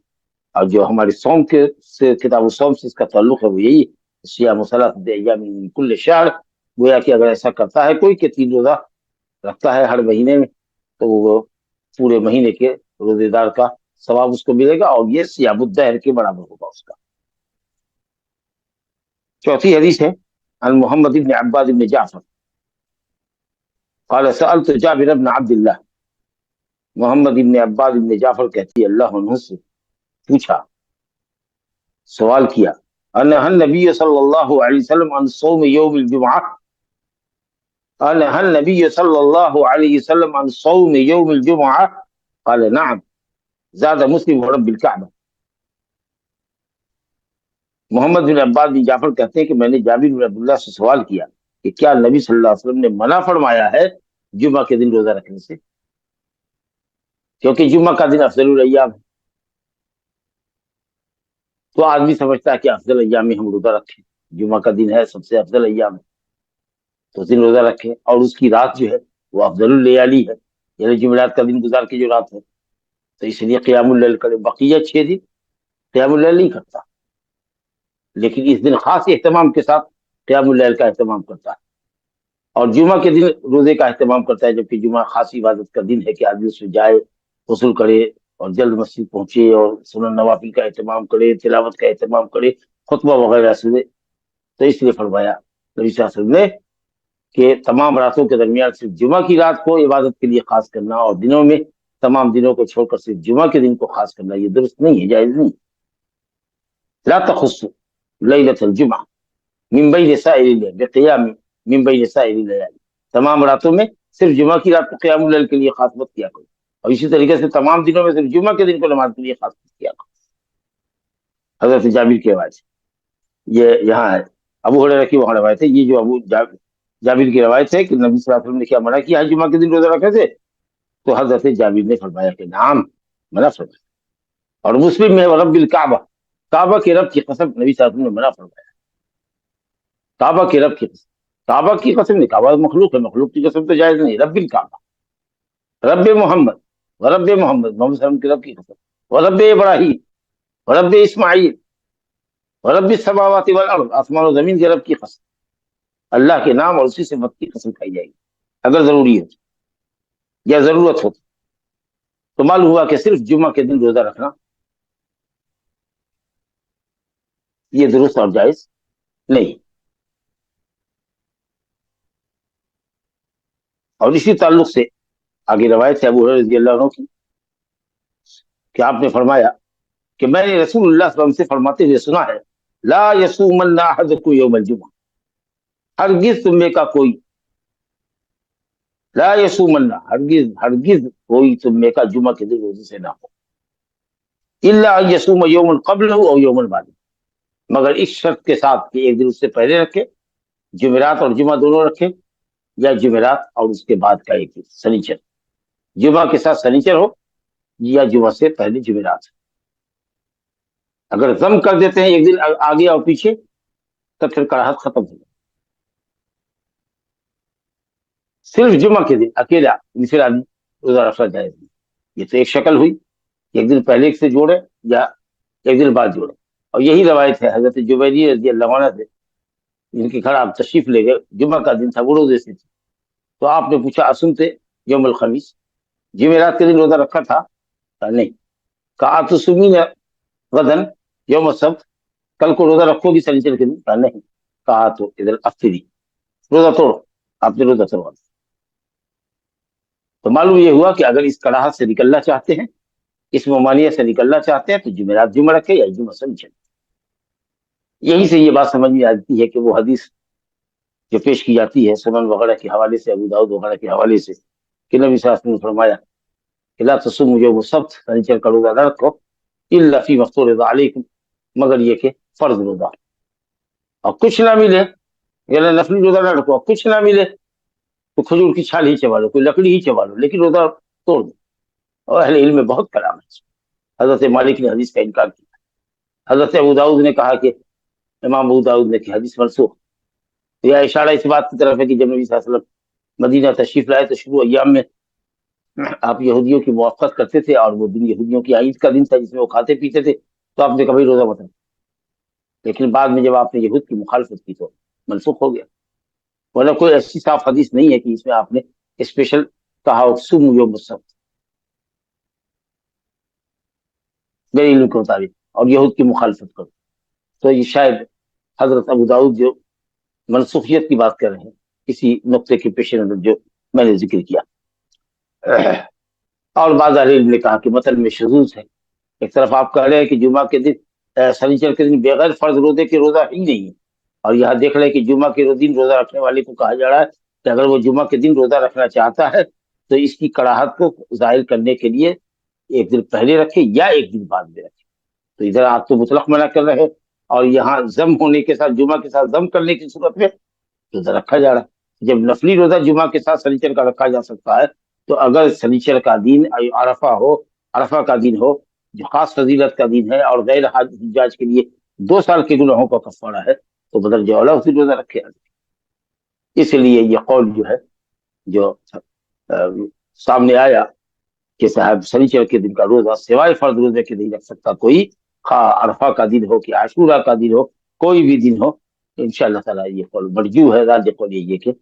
اور جو ہماری صوم کے سے کتاب الصوم سے اس کا تعلق ہے وہ یہی ہے، صیام ثلاثۃ ایام من کل شہر، گویا کہ اگر ایسا کرتا ہے کوئی کہ 3 روزہ رکھتا ہے ہر مہینے میں تو وہ پورے مہینے کے روزے دار کا ثواب اس کو ملے گا، اور یہ صیام الدہر کے برابر ہوگا اس کا۔ چوتھی حدیث ہے عن محمد بن عباد بن جعفر قال سألت جابر بن عبد اللہ، محمد بن عباد بن جعفر کہتی ہے اللہ عنہ سے پوچھا، سوال کیا، انہا النبی صلی اللہ علیہ وسلم عن صوم یوم الجمعہ، انہا النبی صلی اللہ علیہ وسلم عن صوم یوم الجمعہ، قال نعم، زاد مسلم ورب الکعبہ۔ محمد بن عباد بن جعفر کہتے ہیں کہ میں نے جابر بن عبداللہ سے سوال کیا کہ کیا نبی صلی اللہ علیہ وسلم نے منع فرمایا ہے جمعہ کے دن روزہ رکھنے سے، کیونکہ جمعہ کا دن افضل الايام ہے، تو آدمی سمجھتا ہے کہ افضل ایام میں ہم روزہ رکھیں، جمعہ کا دن ہے سب سے افضل ایام ہے تو اس دن روزہ رکھیں، اور اس کی رات جو ہے وہ افضل اللیالی ہے، یعنی جمعرات کا دن گزار کے جو رات ہے، تو اس لیے قیام اللیل کرے، بقیہ 6 دن قیام اللیل نہیں کرتا، لیکن اس دن خاص اہتمام کے ساتھ قیام اللیل کا اہتمام کرتا ہے، اور جمعہ کے دن روزے کا اہتمام کرتا ہے، جبکہ جمعہ خاص عبادت کا دن ہے کہ آدمی اس میں جائے، غسل کرے اور جلد مسجد پہنچے اور سنن نوافل کا اہتمام کرے، تلاوت کا اہتمام کرے، خطبہ وغیرہ سنے۔ تو اس لیے فرمایا نبی صلی اللہ علیہ وسلم نے کہ تمام راتوں کے درمیان صرف جمعہ کی رات کو عبادت کے لیے خاص کرنا، اور دنوں میں تمام دنوں کو چھوڑ کر صرف جمعہ کے دن کو خاص کرنا یہ درست نہیں ہے، جائز نہیں۔ لا تخص لیلۃ الجمعہ من بین سائر اللیل بقیام من بین سائر اللیال، تمام راتوں میں صرف جمعہ کی رات کو قیام اللیل کے لیے خاص مت کیا کرو، اور اسی طریقے سے تمام دنوں میں صرف جمعہ کے دن کو نماز کے لیے خاص مت کیا کرو۔ حضرت جابر کی آواز یہ یہاں ہے، ابو ہریرہ کی وہاں روایت ہے، یہ جو جابر کی روایت ہے کہ نبی صلی اللہ علیہ وسلم نے کیا منع کیا ہے جمعہ کے دن روزہ رکھے تھے، تو حضرت جابر نے فرمایا کہ نعم، منع فرمایا۔ اور مسلم میں رب الکعبہ، کعبہ کے رب کی قسم نبی صلی اللہ علیہ وسلم نے منع فرمایا، کعبہ کے رب کی قسم، کعبہ کی قسم نہیں، کعبہ مخلوق ہے، مخلوق کی قسم تو جائز نہیں، رب الکعبہ، رب محمد ورب محمد، محمد صلی اللہ علیہ وسلم کے رب کی قسم، ورب ابراہیم ورب اسماعیل ورب السماوات والارض، آسمان و زمین کے رب کی قسم، اللہ کے نام اور اسی صفت کی قسم کھائی جائے گی اگر ضروری ہو یا ضرورت ہو۔ تو معلوم ہوا کہ صرف جمعہ کے دن روزہ رکھنا یہ درست اور جائز نہیں۔ اور اسی تعلق سے آگے روایت ہے ابو ہریرہ رضی اللہ عنہ کی کہ آپ نے فرمایا کہ میں نے رسول اللہ صلی اللہ علیہ وسلم سے فرماتے ہوئے سنا ہے، لا یصومن احدکم یوم الجمعہ، ہرگز تم میں کا کوئی، لا یصومن، ہرگز کوئی تم میں کا جمعہ کے دن روزے سے نہ ہو، الا ان یصوم یوما قبلہ او یوما بعدہ، مگر اس شرط کے ساتھ کہ ایک دن اس سے پہلے رکھے، جمعرات اور جمعہ دونوں رکھے، یا جمعرات اور اس کے بعد کا ایک دن سنیچر، جمعہ کے ساتھ سنیچر ہو یا جمعہ سے پہلے جمعرات۔ اگر ضم کر دیتے ہیں ایک دن آگے اور پیچھے تو پھر کراہت ختم ہو جائے۔ صرف جمعہ کے دن اکیلا انفرادی روزہ رکھنا جائز نہیں، یہ تو ایک شکل ہوئی، ایک دن پہلے سے جوڑے یا ایک دن بعد جوڑے۔ اور یہی روایت ہے حضرت جبیری رضی اللہ عنہ سے، جن کے گھر آپ تشریف لے گئے، جمعہ کا دن تھا، وہ روزے سے تھے، تو آپ نے پوچھا اسنتے یوم الخمیس، جمعرات کے دن روزہ رکھا تھا؟ کہا نہیں۔ کہا تصومین غدن یوم السبت، کل کو روزہ رکھو گی سنیچر کے دن؟ کہا نہیں۔ کہا تو ادھر افطری، روزہ توڑو، آپ نے روزہ توڑا۔ تو معلوم یہ ہوا کہ اگر اس کراہت سے نکلنا چاہتے ہیں، اس ممانعت سے نکلنا چاہتے ہیں، تو جمعرات جمعہ رکھے یا جمعہ سنیچر۔ یہی سے یہ بات سمجھ میں آتی ہے کہ وہ حدیث جو پیش کی جاتی ہے سنن وغیرہ کے حوالے سے، ابو داؤد وغیرہ کے حوالے سے، کہ نبی صلی اللہ علیہ وسلم نے فرمایا کہ لا تصوموا یوم السبت، سنیچر کا روزہ نہ رکھو، الا فیما افترض علیکم، مگر یہ کہ فرض روزہ، اور کچھ نہ ملے، یعنی نفلی روزہ نہ رکھو، کچھ نہ ملے तो खजूर की छाल ही चबा लो, कोई लकड़ी ही चबा लो, लेकिन रोजा तोड़ दो। और अहले इल्म में बहुत कलाम है। हजरत मालिक ने हदीस का इनकार किया। हजरत अबू दाऊद ने कहा कि इमाम अबू दाऊद ने कि हदीस मनसूख। तो यह इशारा इस बात की तरफ है कि जब नबी सल्लल्लाहु अलैहि वसल्लम मदीना तशरीफ लाए तो शुरू अय्याम में आप यहूदियों की मुवाफ़क़त करते थे, और वो दिन यहूदियों की ईद का दिन था जिसमें वो खाते पीते थे, तो आपने कभी रोजा मत रखा। लेकिन बाद में जब आपने यहूद की मुखालफत की तो मनसूख हो गया। वरना कोई ऐसी साफ हदीस नहीं है कि इसमें आपने स्पेशल कहा सुम योग सब मेरे इल्म के मुताबिक और यहूद की मुखालफत करो। तो ये शायद हजरत अबू दाऊद जो मनसूखियत की बात कर रहे हैं, इसी नुक्ते के पेश नजर जो मैंने जिक्र किया। और बाद ने कहा कि मतलब में शजूज है। एक तरफ आप कह रहे हैं कि जुमा के दिन शनिचर के दिन बगैर फर्ज रोजे के रोजा ही नहीं है, और यहाँ देख रहे हैं कि जुमा के दिन रोजा रखने वाले को कहा जा रहा है कि अगर वो जुमा के दिन रोजा रखना चाहता है तो इसकी कड़ाहट को जाहिर करने के लिए एक दिन पहले रखे या एक दिन बाद में रखे। तो इधर आप तो मुतलक मना कर रहे हैं, और यहाँ जम होने के साथ जुमा के साथ जम करने की सूरत में रोजा रखा जा रहा है। जब नफली रोजा जुमा के साथ शनिचर का रखा जा सकता है, तो अगर शनिचर का दिन अरफा हो, अरफा का दिन हो जो खास फजीलत का दिन है और गैर हज्जाज के लिए 2 साल के गुनाहों का कफारा है, तो बदल जौला उसी रोजा रखे। इसलिए ये कौल जो है जो सामने आया कि साहब शनिचर के दिन का रोजा सिवाय फर्ज रोजे के नहीं रख सकता कोई, खा अरफा का दिन हो कि आशूरा का दिन हो, कोई भी दिन हो, इंशाअल्लाह ताला ये कौल मरजू है। राज कौल ये कि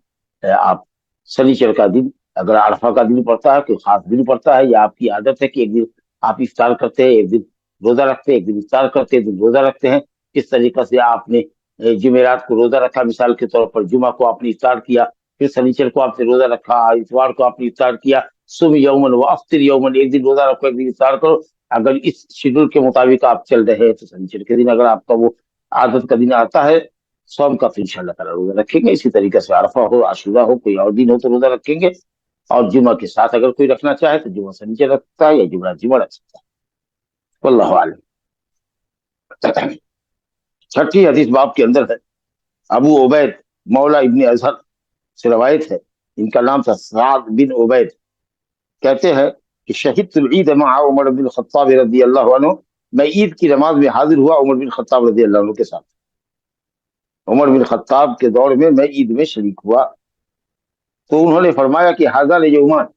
आप शनिचर का दिन अगर अरफा का दिन पड़ता है, कोई खास दिन पड़ता है, या आपकी आदत है कि एक दिन आप इफ्तार करते हैं, एक दिन रोजा रखते हैं, एक दिन इफ्तार करते हैं, एक दिन रोजा रखते हैं, इस तरीके से आपने जुमेरात को रोजा रखा, मिसाल के तौर पर जुमा को आपने इफ्तार किया, फिर शनिचर को आपने रोजा रखा, इतवार को आपने इफ्तार किया, सुबह यौमन व अफ्तिर यौमन, एक दिन रोजा रखो एक दिन इफ्तार करो। अगर इस शेड्यूल के मुताबिक आप चल रहे हैं तो शनिचर के दिन अगर आपका वो आदत का दिन आता है सोम का, तो इंशाअल्लाह ताला रोजा रखेंगे। इसी तरीके से अरफा हो, आशूरा हो, कोई और दिन हो तो रोजा रखेंगे। और जुमा के साथ अगर कोई रखना चाहे तो जुमा शनिचर रखता है या जुमा जुमा रख सकता है। वल्लाहु आलम। छठी हदीस बाब के अंदर है। अबू उबैद मौला इब्न अजहर से रवायत है, इनका नाम था साद बिन उबैद। कहते हैं कि शहीद ईद मा उमर बिन खत्ताब रज़ी अल्लाहु अन्हु, मैं ईद की नमाज में हाजिर हुआ उमर बिन खत्ताब रज़ी अल्लाहु अन्हु के साथ। उमर बिन खत्ताब के दौर में मैं ईद में शरीक हुआ, तो उन्होंने फरमाया कि हाजा ले यौमान,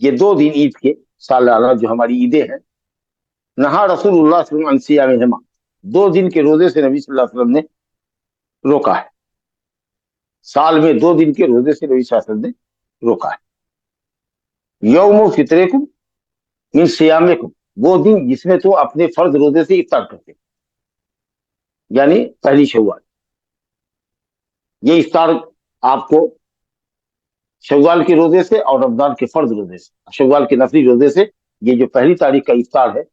ये 2 दिन ईद के सालाना जो हमारी ईदें हैं, नहा रसूलुल्लाह सल्लल्लाहु अलैहि वसल्लम सियामिहिमा, 2 दिन के रोजे से नबी सल्लल्लाहु अलैहि वसल्लम ने रोका है। साल में 2 दिन के रोजे से नबी सल्लल्लाहु अलैहि वसल्लम ने रोका है। यौम फित्रेकुम मिन सियामिकुम, वो दिन जिसमें तो अपने फर्ज रोजे से इफ्तार करते, यानी पहली शव्वाल। ये इफ्तार आपको शव्वाल के रोजे से और रमजान के फर्ज रोजे से, शव्वाल के नफली रोजे से, ये जो पहली तारीख का इफ्तार है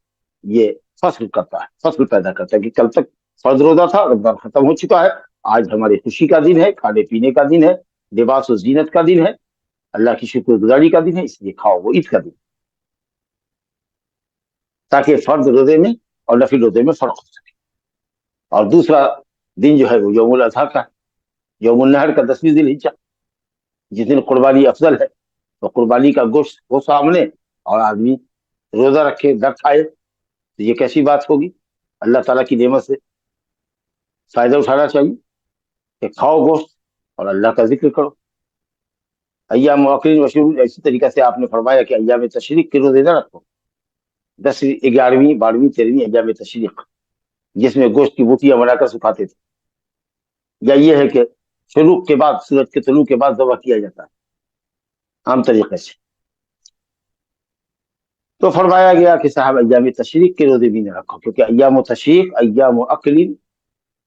ये फसल करता है, फसल पैदा करता है कि कल तक फर्ज रोजा था, रमजान खत्म हो चुका है, आज हमारी खुशी का दिन है, खाने पीने का दिन है, लिबास और जीनत का दिन है, अल्लाह की शुक्रगुजारी का दिन है, इसलिए खाओ, वो ईद का दिन, ताकि फर्ज रोजे में और नफिल रोजे में फर्क हो सके। और दूसरा दिन जो है वो यौमुल अज़हा का है, यौमुल नहर का 10वीं ज़िलहिज्जा, जिस दिन कुर्बानी अफजल है। तो कुर्बानी का गोश्त हो सामने और आदमी रोजा रखे दर खाए, तो ये कैसी बात होगी। अल्लाह ताला की नेमत से फायदा उठाना चाहिए कि खाओ गोश्त और अल्लाह का जिक्र करो। अय्याम मुअक्कलिन मशहूर, इसी तरीके से आपने फरमाया कि अय्याम तशरीक के रोजे न रखो, 10वीं 11वीं 12वीं 13वीं अय्याम तशरीक, जिसमें गोश्त की बूटियां बनाकर सुखाते थे, या ये है कि शुरू के बाद, सूरज के तुलू के बाद ज़बह किया जाता है आम तरीके से। तो फरमाया गया कि साहब अय्याम तशरीक के रोजे भी न रखो, क्योंकि अय्याम तशरीक अय्याम अक्लिन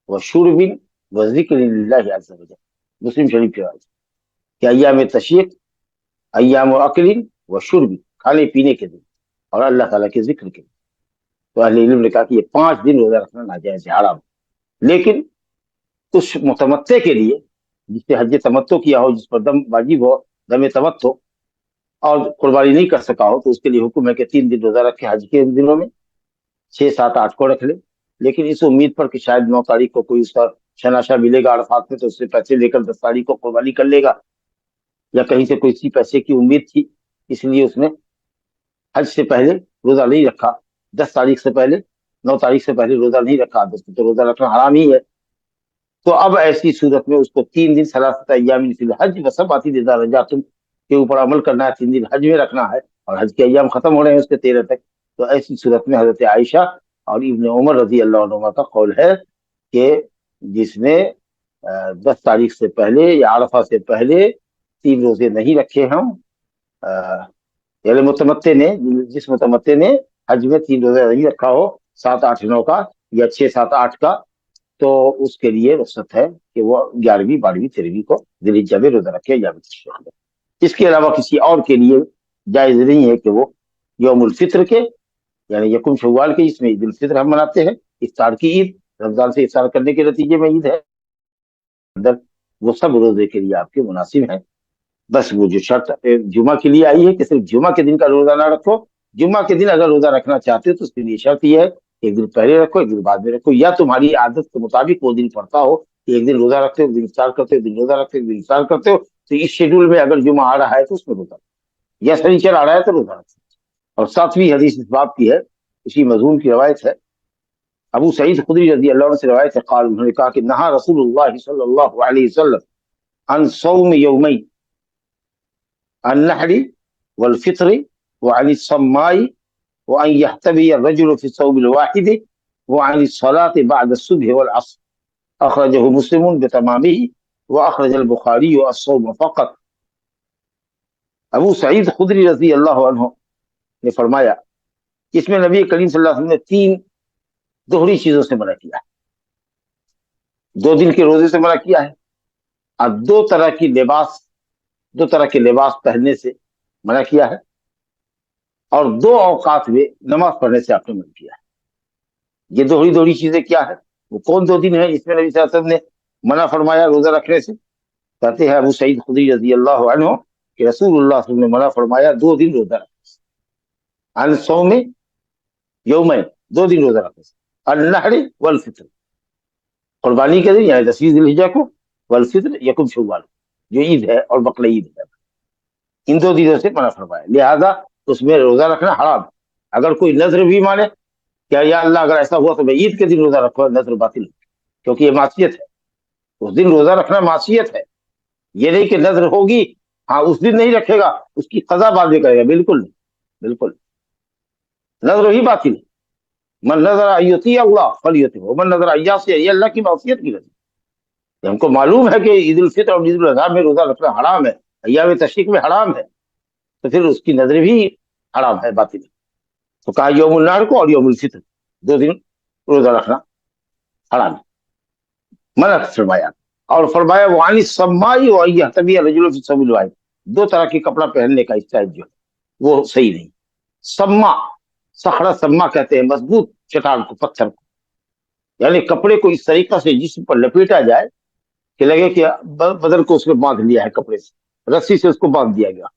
व शुर्बिन व ज़िक्रिल्लाहि अज़्ज़ा वजल, मुस्लिम शरीफ की बात कि अय्याम तशरीक अय्याम अक्लिन व शुर्बिन, खाने पीने के दिन और अल्लाह ताला के जिक्र के दिन। तो अहले इल्म ने कहा कि ये 5 दिन रोजा रखना नाजायज है, हराम। लेकिन उस मुतमत्ते के लिए जिससे हज तमत्तो किया हो, जिस पर दम वाजिब हो, दम तमत्तो, और कुर्बानी नहीं कर सका हो, तो उसके लिए हुक्म है कि 3 दिन रोजा रखे हज के दिनों में, 6, 7, 8 को रख ले। लेकिन इस उम्मीद पर कि शायद 9 तारीख को कोई उसका शनाशा मिलेगा अरफात में, तो उससे पैसे लेकर 10 तारीख को कुर्बानी कर लेगा, या कहीं से कोई सी पैसे की उम्मीद थी, इसलिए उसने हज से पहले रोजा नहीं रखा, 10 तारीख से पहले, 9 तारीख से पहले रोजा नहीं रखा, 10 को तो रोजा रखना हराम ही है। तो अब ऐसी सूरत में उसको 3 दिन सलासत अय्यामिन फिल हज वसबातिन इज़ा रजअतुम के ऊपर अमल करना है, 3 दिन हज में रखना है, और हज के अय्याम खत्म हो रहे हैं उसके 13 तक। तो ऐसी सूरत में हजरत आयशा और इब्न उमर रजी अल्लाह अन्हुमा का कौल है कि जिसने 10 तारीख से पहले या अरफा से पहले 3 रोजे नहीं रखे हम, यानी मुतमत्ते ने, जिस मुतमत्ते ने हज में 3 रोजा नहीं रखा हो, 7, 8, 9 का या 6, 7, 8 का, तो उसके लिए रुख्सत है कि वो 11वीं, 12वीं, 13वीं को ज़िलहिज्जा में रोजा रखे या में। इसके अलावा किसी और के लिए जायज नहीं है कि वो यौमुल फित्र के, यानी यकुम शव्वाल के, इसमें ईद उल फित्र हम मनाते हैं, इफ्तार की ईद, रमजान से इफ्तार करने के नतीजे में ईद है, अंदर वो सब रोजे के लिए आपके मुनासिब है। बस वो जो शर्त जुमा के लिए आई है कि सिर्फ जुमा के दिन का रोजा ना रखो, जुमा के दिन अगर रोजा रखना चाहते हो तो उसके लिए शर्त यह है, एक दिन पहले रखो, एक दिन बाद में रखो, या तुम्हारी आदत के मुताबिक वो दिन पड़ता हो कि एक दिन रोजा रखते हो, एक दिन इफ्तार करते हो, एक दिन रोजा रखते हो, एक दिन इफ्तार करते हो, तो इस शेड्यूल में अगर जुमा आ रहा है तो उसमें रोजा, या शनिचर आ रहा है तो रोजा रखो। और 7वीं हदीस इस बाब की है, इसी मजमून की रवायत है, अबू सईद खुदरी रज़ी अल्लाह अन्हु से रवायत है, क़ाल, उन्होंने कहा कि नहा रसूलुल्लाह सल्लल्लाहु अलैहि वसल्लम अन सौम यौमैन अन-नहरी वल फित्री व अन सम्माई व अन यहतबी ar-रजुलु फी सौमिल वाहिद व अन सलाति बअद सुबह वल अस्र। अखरजहु मुस्लिमुन बितमामिही व अखरज अल-बुखारी as-सौम फ़क़त। अबू सईद खुदरी रज़ी अल्लाह अन्हु ने फरमाया, इसमें नबी करीम सल्लल्लाहु अलैहि वसल्लम ने 3 दोहरी चीजों से मना किया है। 2 दिन के रोजे से मना किया है, और 2 तरह के लिबास पहनने से मना किया है, और 2 औकात में नमाज पढ़ने से आपने मना किया है। ये दोहरी चीजें क्या है, वो कौन 2 दिन है इसमें नबी सल्लल्लाहु अलैहि वसल्लम ने मना फरमाया रोजा रखने से? कहते हैं अबू सईद खुदरी रज़ी अल्लाह अन्हु कि रसूलुल्लाह सल्लल्लाहु अलैहि वसल्लम ने मना फरमाया 2 दिन रोजा रखने से, अन सौम यौमैन, 2 दिन रोजा रखने से, अन-नहरी वल फित्र, कुर्बानी के दिन यानी 10वीं ज़िलहिज्जा को, वल फित्र यकुम शव्वाल जो ईद है और बकरा ईद है, इन 2 दिनों से मना फरमाया, लिहाजा उसमें रोजा रखना हराम है। अगर कोई नजर भी माने क्या या अल्लाह अगर ऐसा हुआ तो मैं ईद के दिन रोजा रखूंगा, नजर बातिल, क्योंकि ये मासियत है, उस दिन रोजा रखना मासियत है। ये नहीं कि नजर होगी, हाँ उस दिन नहीं रखेगा, उसकी कजा बाद में करेगा, बिल्कुल नहीं, बिल्कुल नजर ही बातिल है। मन नजर अय्युती अल्लाह फलियती, मन नजर अय्या से, ये अल्लाह की मासियत की नजर। हमको मालूम है कि ईद उल फित्र और ईद उल अज़हा में रोजा रखना हराम है, अय्याम तशरीक में हराम है, तो फिर उसकी नजर भी हराम है, बातिल। तो कहा यौमुल नहर को और यौमुल फित्र 2 दिन रोजा रखना हराम है, मना फरमाया। और फरमाया वानी सम्माई और यहतबी रजुल फी सबिल वाहिद, 2 तरह के कपड़ा पहनने का स्टाइल जो वो सही नहीं। सम्मा, सखड़ा सम्मा कहते हैं मजबूत चट्टान को, पत्थर को, यानी कपड़े को इस तरीका से जिसम पर लपेटा जाए कि लगे कि बदन को उसमें बांध लिया है, कपड़े से, रस्सी से उसको बांध दिया गया।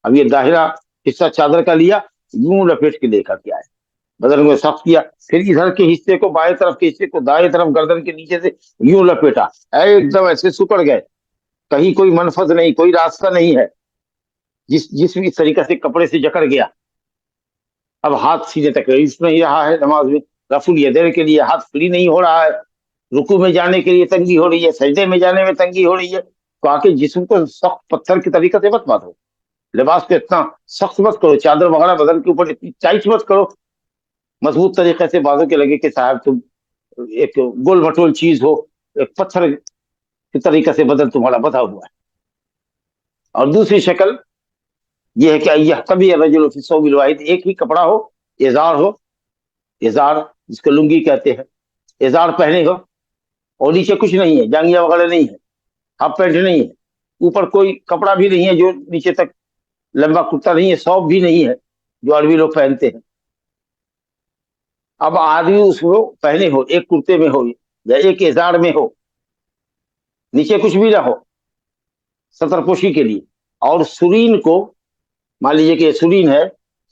अब ये दाहिरा हिस्सा चादर का लिया, यूं लपेट के लेकर के आए, बदन में सख्त किया, फिर इधर के हिस्से को, बाएं तरफ के हिस्से को दाएं तरफ गर्दन के नीचे से यूं लपेटा, एकदम ऐसे सुकड़ गए, कहीं कोई मनफज नहीं, कोई रास्ता नहीं है, जिस इस तरीका से कपड़े से जकड़ गया। अब हाथ सीधे तक रईस नहीं रहा है, नमाज में रफुल यदैन के लिए हाथ फ्री नहीं हो रहा है, रुकू में जाने के लिए तंगी हो रही है, सजदे में जाने में तंगी हो रही है, तो आके जिस्म को सख्त पत्थर के तरीके से मत बांधो, लिबास को इतना सख्त मत करो, चादर वगैरह बदन के ऊपर इतनी टाइट मत करो, मजबूत तरीके से बांधो के लगे कि साहब तुम एक गोल मटोल चीज हो, एक पत्थर के तरीके से बदन तुम्हारा बंधा हुआ है। और दूसरी शक्ल यह है कि यह कभी रजुल फी सौबिल वाहिद, एक ही कपड़ा हो, इजार हो, इजार जिसको लुंगी कहते हैं, इजार पहने हो और नीचे कुछ नहीं है, जांगिया वगैरह नहीं है, हाफ पैंट नहीं है, ऊपर कोई कपड़ा भी नहीं है जो नीचे तक, लंबा कुर्ता नहीं है, सौब भी नहीं है जो अरबी लोग पहनते हैं। अब आदमी उसको पहने हो, एक कुर्ते में हो या एक इजार में हो, नीचे कुछ भी ना हो, सतरपोशी के लिए, और सुरीन को, मान लीजिए कि सुरीन है,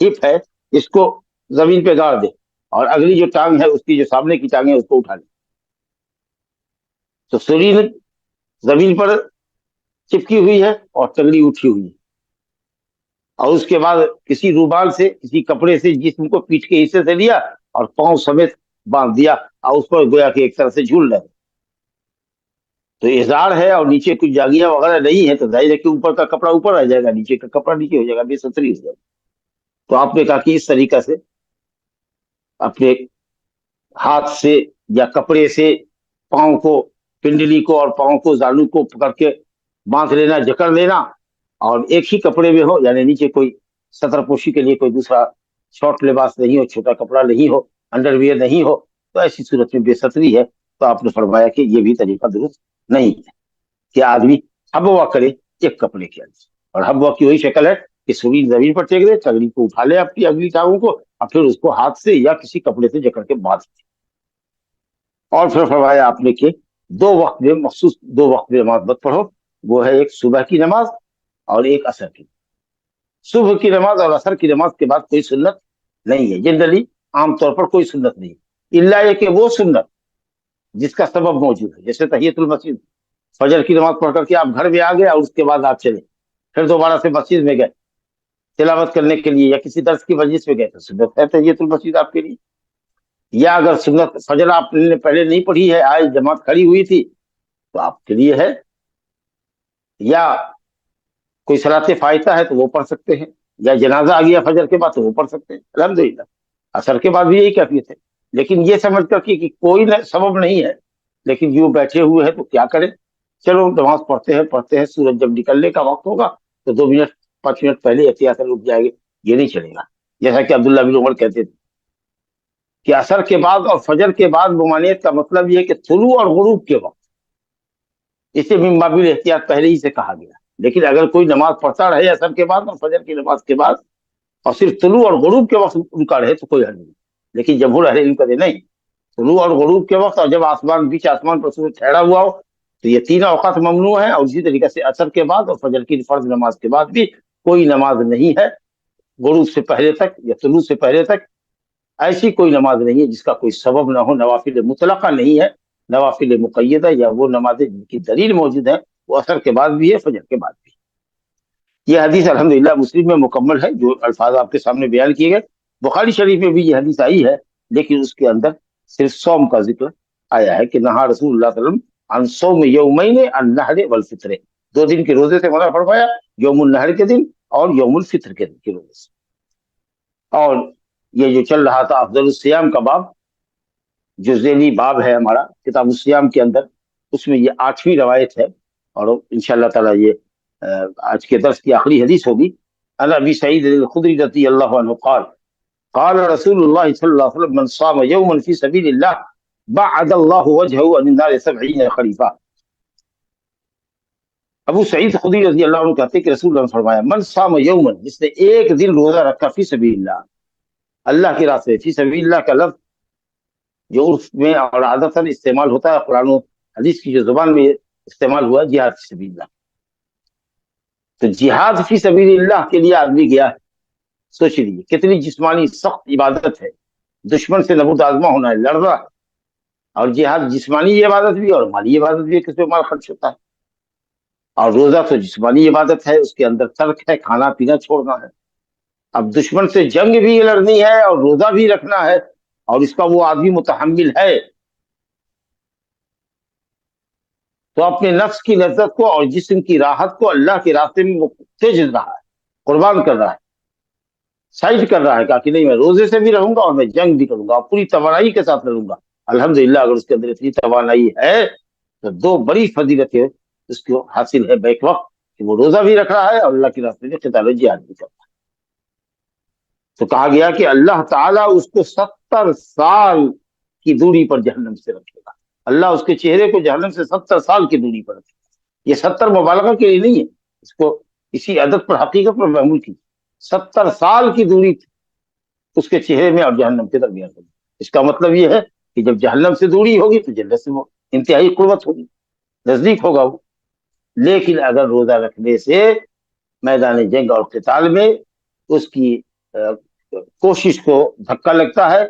हिप है, इसको जमीन पे गाड़ दे, और अगली जो टांग है उसकी जो सामने की टांग है उसको उठा ले, तो सुरीन जमीन पर चिपकी हुई है और टंगड़ी उठी हुई है, और उसके बाद किसी रुमाल से, किसी कपड़े से जिस्म को पीठ के हिस्से से लिया और पांव समेत बांध दिया, और उस पर गोया कि एक तरह से झूल रहे। तो इज़ार है और नीचे कुछ जागिया वगैरह नहीं है, तो जाहिर है कि ऊपर का कपड़ा ऊपर आ जाएगा, नीचे का कपड़ा नीचे हो जाएगा, बेसतरी हो जाएगा। तो आपने कहा कि इस तरीका से अपने हाथ से या कपड़े से पांव को, पिंडली को और पांव को, जालू को पकड़ के बांध लेना, जकड़ लेना, और एक ही कपड़े में हो, यानी नीचे कोई सतरपोशी के लिए कोई दूसरा शॉर्ट लिबास नहीं हो, छोटा कपड़ा नहीं हो, अंडरवियर नहीं हो, तो ऐसी सूरत में बेसतरी है। तो आपने फरमाया कि ये भी तरीका दुरुस्त नहीं है कि आदमी हबवा करे एक कपड़े के अंदर। और हबवा की वही शक्ल है कि सूरी जमीन पर टेक दे, टंगड़ी को उठा ले अपनी अगली टांगों को, और फिर उसको हाथ से या किसी कपड़े से जकड़ के बांध दे। और फिर फरमाया आपने कि दो वक्त में, मखसूस दो वक्त में नमाज मत पढ़ो, वो है एक सुबह की नमाज और एक असर की। सुबह की नमाज और असर की नमाज के बाद कोई सुन्नत नहीं है, जनरली आमतौर पर कोई सुन्नत नहीं, इल्ला ये कि वो सुन्नत जिसका सबब मौजूद है। जैसे तहियतुल मस्जिद, फजर की नमाज पढ़ करके आप घर में आ गए और उसके बाद आप चले, फिर दोबारा से मस्जिद में गए तिलावत करने के लिए या किसी दर्स की मजलिस में गए, तो सुन्नत है तहियतुल मस्जिद आपके लिए। या अगर सुन्नत फजर आपने पहले नहीं पढ़ी है, आज जमात खड़ी हुई थी, तो आपके लिए है। या कोई सलाते फायता है तो वो पढ़ सकते हैं, या जनाजा आ गया फजर के बाद तो वो पढ़ सकते हैं, अल्हम्दुलिल्लाह। असर के बाद भी यही कैफियत है। लेकिन ये समझ कर कि कोई सबब नहीं है, लेकिन यूं बैठे हुए हैं तो क्या करें, चलो नमाज पढ़ते हैं, सूरज जब निकलने का वक्त होगा तो 2 मिनट 5 मिनट पहले एहतियातन रुक जाएंगे, ये नहीं चलेगा। जैसा कि अब्दुल्ला बिन उमर कहते थे कि असर के बाद और फजर के बाद ममानियत का मतलब ये है कि तुलू और गुरूब के वक्त, इसे मिन बाबिल एहतियात पहले ही से कहा गया। लेकिन अगर कोई नमाज पढ़ता रहे असर के बाद और फजर की नमाज के बाद, और सिर्फ तुलू और गुरूब के वक्त उनका रहे, तो कोई हल नहीं। लेकिन जमहूर अहले इल्म कहते नहीं, तुलू और गुरूब के वक्त और जब आसमान, बीच आसमान पर सूरज ठहरा हुआ हो, तो ये तीन औकात ममनू है। और इसी तरीके से असर के बाद और फजर की फर्ज नमाज के बाद भी कोई नमाज नहीं है, गुरूब से पहले तक या तुलू से पहले तक ऐसी कोई नमाज नहीं है जिसका कोई सबब ना हो। नवाफिल मुतलका नहीं है, नवाफिल मुक़य्यदा या वो नमाजें जिनकी दलील मौजूद है, वो असर के बाद भी है, फजर के बाद भी। ये हदीस अल्हम्दुलिल्लाह मुस्लिम में मुकम्मल है, जो अल्फाज आपके सामने बयान किए गए। बुखारी शरीफ में भी ये हदीस आई है, लेकिन उसके अंदर सिर्फ सौम का जिक्र आया है कि नहा रसूलुल्लाह सल्लल्लाहु अलैहि वसल्लम अन सौम यौमैन अन नहर वल फित्र, 2 दिन के रोजे से मना फरमाया, यौमुन नहर के दिन और यौमुल फित्र के दिन के रोजे से। और ये जो चल रहा था अफजलुस सियाम का बाब, जो ज़ेली बाब है हमारा किताब सियाम के अंदर, उसमें ये 8वीं रवायत है, और इंशाअल्लाह ताला ये आज के दर्स की आखिरी हदीस होगी। अन अबी सईद अल खुदरी रज़ियल्लाहु अन्हु क़ाल क़ाल रसूलुल्लाह सल्लल्लाहु अलैहि वसल्लम मन साम यौमन फी सबीलिल्लाह बअदल्लाहु वजहहु अनिन नार 70 खरीफा। अबू सईद खुदरी रज़ियल्लाहु अन्हु कहते हैं कि रसूल ने फरमाया, मन साम यौमन, जिसने एक दिन रोजा रखा, फी सबीलिल्लाह, अल्लाह की रास्ते। फी सबीलिल्लाह का लफ्ज जो उर्फ में और आदतन इस्तेमाल होता है, कुरान और हदीस की जो जुबान में इस्तेमाल हुआ, जिहाद फी सबीलिल्लाह। तो जिहाद फी सबीलिल्लाह के लिए आदमी गया है, सोच लीजिए कितनी जिस्मानी सख्त इबादत है, दुश्मन से नबूद आजमा होना है, लड़ना है। और जिहाद जिस्मानी इबादत भी और माली इबादत भी, किस पे माल खर्च होता है। और रोजा तो जिस्मानी इबादत है, उसके अंदर तर्क है, खाना पीना छोड़ना है। अब दुश्मन से जंग भी लड़नी है और रोजा भी रखना है, और इसका वो आदमी मुतहम्मिल है, तो अपने नफ्स की लज्जत को और जिस्म की राहत को अल्लाह के रास्ते में तेज रहा है, कुर्बान कर रहा है, साइड कर रहा है, कहा कि नहीं मैं रोजे से भी रहूंगा और मैं जंग भी करूंगा, पूरी तवानाई के साथ लड़ूंगा। अल्हम्दुलिल्लाह, अगर उसके अंदर इतनी तवानाई है तो 2 बड़ी फजीलतें उसको हासिल है बैक वक्त, कि वो रोजा भी रख रहा है और अल्लाह के रास्ते में क़िताल जिहाद भी कर रहा है। तो कहा गया कि अल्लाह ताला उसको 70 साल की दूरी पर जहन्नम से रखेगा। अल्लाह उसके चेहरे को जहन्नम से 70 साल की दूरी पर रखेगा। ये 70 मुबालगा के लिए नहीं है, इसको इसी अदद पर, हकीकत पर महमूल की। 70 साल की दूरी उसके चेहरे में और जहन्नम के दरमियान होगी। इसका मतलब ये है कि जब जहन्नम से दूरी होगी तो जन्नत से वो इंतहाई कुर्बत होगी, नजदीक होगा वो। लेकिन अगर रोजा रखने से मैदान जंग और क़िताल में उसकी कोशिश को धक्का लगता है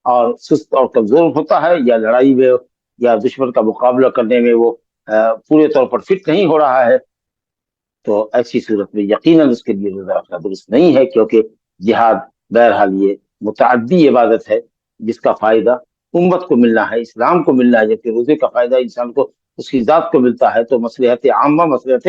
और सुस्त और कमजोर होता है, या लड़ाई में या दुश्मन का मुकाबला करने में वो पूरे तौर पर फिट नहीं हो रहा है, تو ایسی صورت میں یقیناً اس کے لیے روزہ رکھنا درست نہیں ہے، کیونکہ جہاد بہرحال یہ متعدی عبادت ہے جس کا فائدہ امت کو ملنا ہے، اسلام کو ملنا ہے، جبکہ روزے کا فائدہ انسان کو اس کی ذات کو ملتا ہے، تو مصلحت عامہ، مصلحت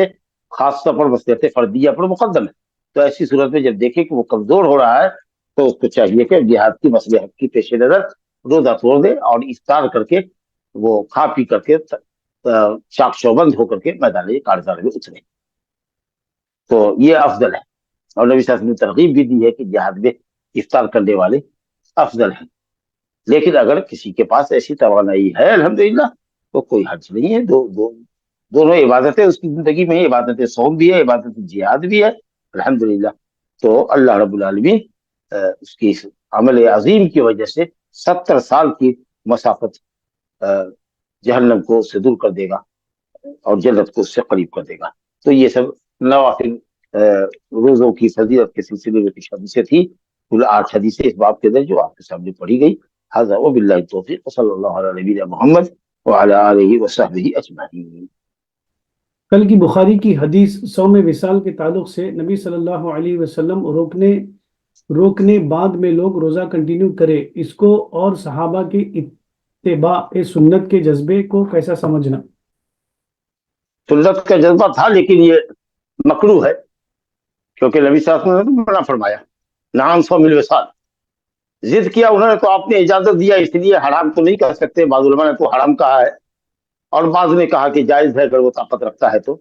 خاصہ پر، مصلحت فردیہ پر مقدم ہے۔ تو ایسی صورت میں جب دیکھیں کہ وہ کمزور ہو رہا ہے تو اس کو چاہیے کہ جہاد کی مصلحت کی پیش نظر روزہ توڑ دے اور افطار کر کے وہ کھا پی کر کے چاق چوبند ہو کر کے میدان کارزار میں اترے، تو یہ افضل ہے۔ اور نبی صلی اللہ علیہ وسلم نے ترغیب بھی دی ہے کہ جہاد میں افطار کرنے والے افضل ہیں۔ لیکن اگر کسی کے پاس ایسی توانائی ہے الحمدللہ تو کوئی حرج نہیں ہے، دونوں عبادتیں اس کی زندگی میں، عبادت صوم بھی ہے، عبادت جہاد بھی ہے الحمدللہ۔ تو اللہ رب العالمین اس کی اس عمل عظیم کی وجہ سے 70 سال کی مسافت جہنم کو اس سے دور کر دے گا اور جنت کو اس سے قریب کر دے گا۔ تو یہ سب نوافل روزوں کی فضیلت کے سلسلے میں کچھ حدیثیں تھی، کل 8 حدیثیں اس باب کے اندر جو آپ کے سامنے پڑھی گئی۔ ھذا وباللہ التوفیق، صلی اللہ علی نبینا محمد وعلی آلہ وصحبہ اجمعین۔ کل کی بخاری کی حدیث صوم وصال کے تعلق سے نبی صلی اللہ علیہ وسلم روکنے بعد میں لوگ روزہ کنٹینیو کرے، اس کو اور صحابہ کی اتباع سنت کے جذبے کو کیسا سمجھنا؟ سنت کا جذبہ تھا لیکن یہ مکروہ ہے، کیونکہ نبی صلی اللہ علیہ وسلم نے منع فرمایا، نعم صوم الوصال، ضد کیا انہوں نے تو آپ نے اجازت دیا، اس لیے حرام تو نہیں کہہ سکتے، بعض علماء نے تو حرام کہا ہے اور بعض نے کہا کہ جائز ہے اگر وہ طاقت رکھتا ہے تو،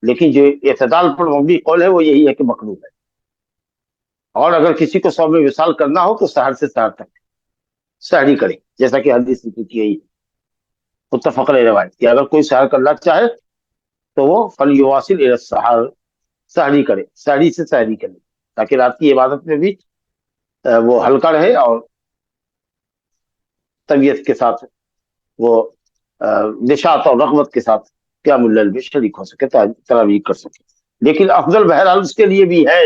لیکن جو اعتدال پر مبنی قول ہے وہ یہی ہے کہ مکروہ ہے۔ اور اگر کسی کو صوم وصال کرنا ہو تو سحر سے سحر تک سحری کرے، جیسا کہ حدیث ذکر کی گئی متفق علیہ روایت کہ اگر کوئی سحر کرنا چاہے تو وہ فلیواصل الی السحر، سحری کرے، سحری سے سحری کرے، تاکہ رات کی عبادت میں بھی وہ ہلکا رہے اور طبیعت کے ساتھ وہ نشاط اور رغبت کے ساتھ قیام اللیل میں شریک ہو سکے، تراویح کر سکے۔ لیکن افضل بہرحال اس کے لیے بھی ہے،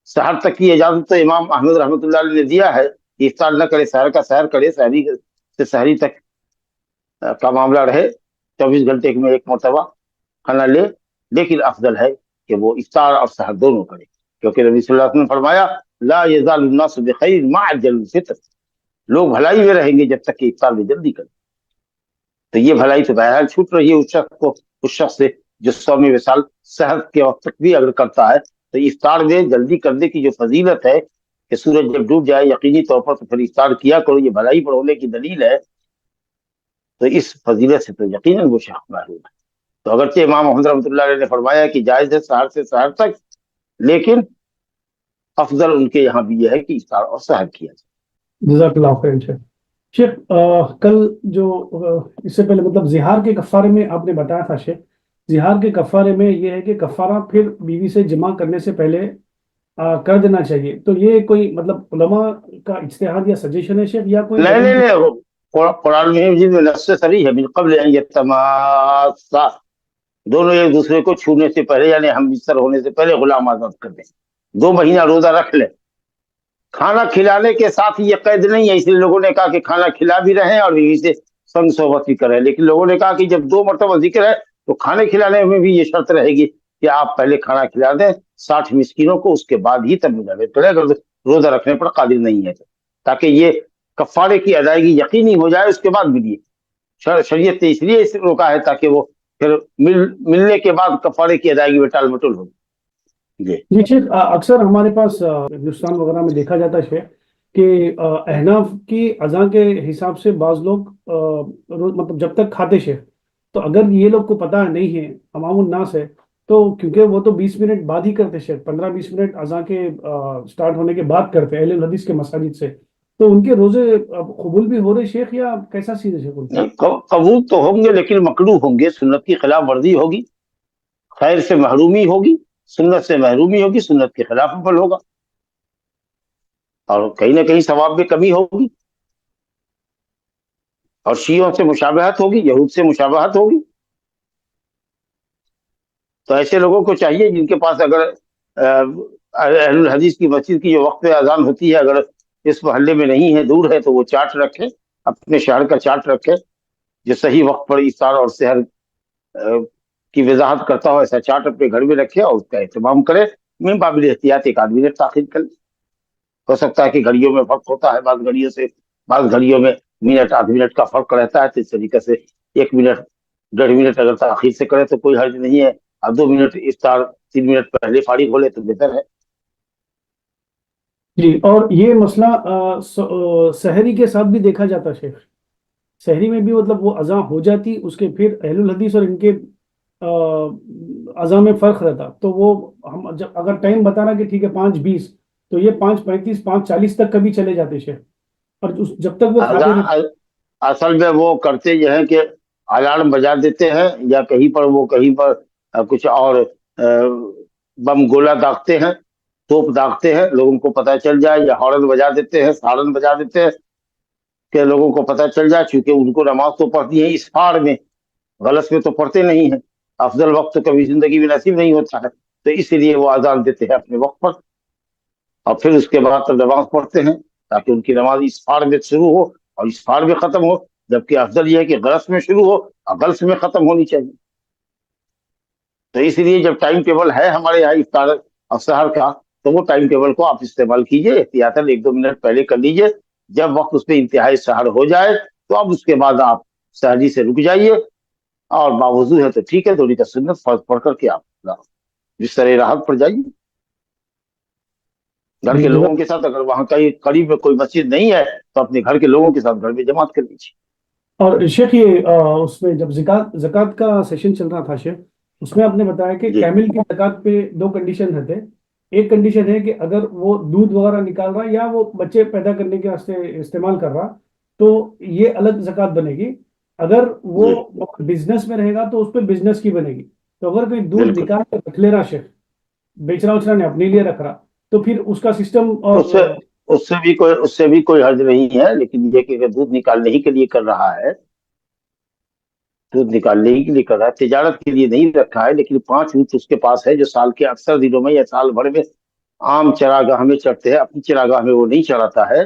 سحر تک کی اجازت تو امام احمد رحمۃ اللہ علیہ نے دیا ہے کہ افطار نہ کرے، سحر کا سحر کرے، سحری سے سحری تک کا معاملہ رہے، 24 گھنٹے میں ایک مرتبہ کھانا لے، لیکن افضل ہے کہ وہ افطار اور سحر دونوں کرے، کیونکہ نبی صلی اللہ علیہ وسلم نے فرمایا لا یزال الناس بخیر ما عجل الفطر، لوگ بھلائی میں رہیں گے جب تک کہ افطار میں جلدی کریں۔ تو یہ بھلائی تو بہرحال چھوٹ رہی ہے اس شخص سے جو صوم وصال سحر کے وقت تک بھی اگر کرتا ہے، تو افطار میں جلدی کرنے کی جو فضیلت ہے کہ سورج جب ڈوب جائے یقینی طور پر تو پھر افطار کیا کرو، یہ بھلائی پر ہونے کی دلیل ہے، تو اس فضیلت سے تو یقیناً وہ شخص محروم ہے۔ تو اگرچہ امام محمد رحمۃ اللہ علیہ نے فرمایا کہ جائز ہے سحر سے سحر تک، لیکن افضل ان کے یہاں بھی یہ ہے کہ افطار اور سحر کیا جائے۔ جزاک اللہ خیر شیخ۔ کل جو اس سے پہلے مطلب زہار کے کفارے میں آپ نے بتایا تھا شیخ، زہار کے کفارے میں یہ ہے کہ کفارہ پھر بیوی سے جمع کرنے سے پہلے کر دینا چاہیے، تو یہ کوئی مطلب علماء کا اجتہاد یا سجیشن ہے شیخ یا کوئی؟ نہیں، قرآن میں نص صریح ہے، من قبل ان یتماسا، دونوں ایک دوسرے کو چھونے سے پہلے یعنی ہم بستر ہونے سے پہلے غلام آزاد کر دیں، 2 مہینہ روزہ رکھ لیں۔ کھانا کھلانے کے ساتھ یہ قید نہیں ہے، اس لیے لوگوں نے کہا کہ کھانا کھلا بھی رہیں اور بیوی سے سنگ صحبت بھی کریں، لیکن لوگوں نے کہا کہ جب 2 مرتبہ ذکر ہے تو کھانے کھلانے میں بھی یہ شرط رہے گی کہ آپ پہلے کھانا کھلا دیں 60 مسکینوں کو، اس کے بعد ہی تب مجاوید کریں اگر روزہ رکھنے پر قادر نہیں ہے، تاکہ یہ کفارے کی ادائیگی یقینی ہو جائے، اس کے بعد ملیے۔ شریعت نے اس لیے اسے روکا ہے تاکہ وہ پھر ملنے کے بعد کفارے کی ادائیگی میں ٹال مٹول ہو۔ جی شیخ، اکثر ہمارے پاس ہندوستان وغیرہ میں دیکھا جاتا ہے کہ احناف کی اذان کے حساب سے بعض لوگ مطلب جب تک کھاتے شیخ، تو اگر یہ لوگ کو پتہ نہیں ہے، عوام الناس ہے، تو کیونکہ وہ تو 20 منٹ بعد ہی کرتے شیخ، 15-20 منٹ اذان کے سٹارٹ ہونے کے بعد کرتے اہل الحدیث کے مساجد سے، تو ان کے روزے قبول بھی ہو رہے شیخ یا کیسا چیز ہے شیخ؟ قبول تو ہوں گے لیکن مکروہ ہوں گے، سنت کی خلاف ورزی ہوگی، خیر سے محرومی ہوگی، سنت سے محرومی ہوگی، سنت کے خلاف عمل ہوگا، اور کہیں نہ کہیں ثواب میں کمی ہوگی، اور شیعوں سے مشابہت ہوگی، یہود سے مشابہت ہوگی۔ تو ایسے لوگوں کو چاہیے جن کے پاس اگر اہل الحدیث کی مسجد کی جو وقت اذان ہوتی ہے اگر اس محلے میں نہیں ہے، دور ہے، تو وہ چارٹ رکھے، اپنے شہر کا چارٹ رکھے جو صحیح وقت پر افطار اور سحر کی وضاحت کرتا ہوں ایسا چارٹ اپنے گھر میں رکھے اور اس کا اہتمام کرے. میں قابل احتیاط 1 آدھ منٹ تاخیر کر لے. ہو سکتا ہے کہ گھڑیوں میں فرق ہوتا ہے، بعض گھڑیوں سے بعض گھڑیوں میں منٹ آدھ منٹ کا فرق رہتا ہے، تو اس طریقے سے 1 منٹ 1.5 منٹ اگر تاخیر سے کرے تو کوئی حرج نہیں ہے، اور 2 منٹ افطار 3 منٹ پہلے فارغ ہو لے تو بہتر ہے. جی، اور یہ مسئلہ سحری کے ساتھ بھی دیکھا جاتا شیخ. سحری میں بھی مطلب وہ اذان ہو جاتی، اس کے پھر اہل الحدیث اور ان کے اذان میں فرق رہتا، تو وہ ہم جب اگر ٹائم بتانا کہ ٹھیک ہے 5:20 تو یہ 5:35 5:40 تک کبھی چلے جاتے شیخ. اور جب تک وہ کھاتے رہتے. اصل میں وہ کرتے یہ ہیں کہ الارم بجا دیتے ہیں، یا کہیں پر کچھ اور بم گولا داغتے ہیں، توپ داغتے ہیں، لوگوں کو پتہ چل جائے، یا ہارن بجا دیتے ہیں، سارن بجا دیتے ہیں کہ لوگوں کو پتہ چل جائے. چونکہ ان کو نماز تو پڑھتی ہے اسفار میں، غلط میں تو پڑھتے نہیں ہیں. افضل وقت تو کبھی زندگی میں نصیب نہیں ہوتا ہے، تو اس لیے وہ اذان دیتے ہیں اپنے وقت پر، اور پھر اس کے بعد نماز پڑھتے ہیں تاکہ ان کی نماز اسفار میں شروع ہو اور اسفار میں ختم ہو. جبکہ افضل یہ ہے کہ غلط میں شروع ہو اور غلط میں ختم ہونی چاہیے. تو اس لیے جب ٹائم ٹیبل ہے ہمارے یہاں افطار اور سحر کا، تو وہ ٹائم ٹیبل کو آپ استعمال کیجئے، احتیاطاً 1-2 منٹ پہلے کر لیجئے. جب وقت اس میں انتہائی سحر ہو جائے تو اب اس کے بعد آپ سحری سے رک جائیے، اور باوضو ہے تو ٹھیک ہے، 2 رکعت سنت فرض پڑھ کر کے آپ بستر راحت پر جائیے. گھر کے لوگوں کے ساتھ، اگر وہاں کہیں قریب میں کوئی مسجد نہیں ہے تو اپنے گھر کے لوگوں کے ساتھ گھر میں جماعت کر لیجیے. اور شیخ یہ اس میں جب زکوٰۃ کا سیشن چل رہا تھا شیخ، اس میں آپ نے بتایا کہ جی کیمل کی زکوٰۃ پہ 2 کنڈیشن رہتے. ایک کنڈیشن ہے کہ اگر وہ دودھ وغیرہ نکال رہا یا وہ بچے پیدا کرنے کے واسطے استعمال کر رہا تو یہ الگ زکوٰۃ بنے گی. اگر وہ جی بزنس میں رہے گا تو اس پہ بزنس کی بنے گی. تو اگر کوئی دودھ بالکل. نکال کے رکھ لے رہا شیخ، بیچ رہا اچرا نہیں اپنے لیے رکھ رہا، تو پھر اس کا سسٹم اور اس سے بھی کوئی حرج نہیں ہے. لیکن یہ کہ دودھ نکالنے ہی کے لیے کر رہا ہے، دودھ نکالنے ہی کے لیے کر رہا ہے، تجارت کے لیے نہیں رکھا ہے. لیکن 5 اونٹ اس کے پاس ہے جو سال کے اکثر دنوں میں یا سال بھر میں عام چراگاہ میں چڑھتے ہیں، اپنی چراگاہ میں وہ نہیں چڑھاتا ہے،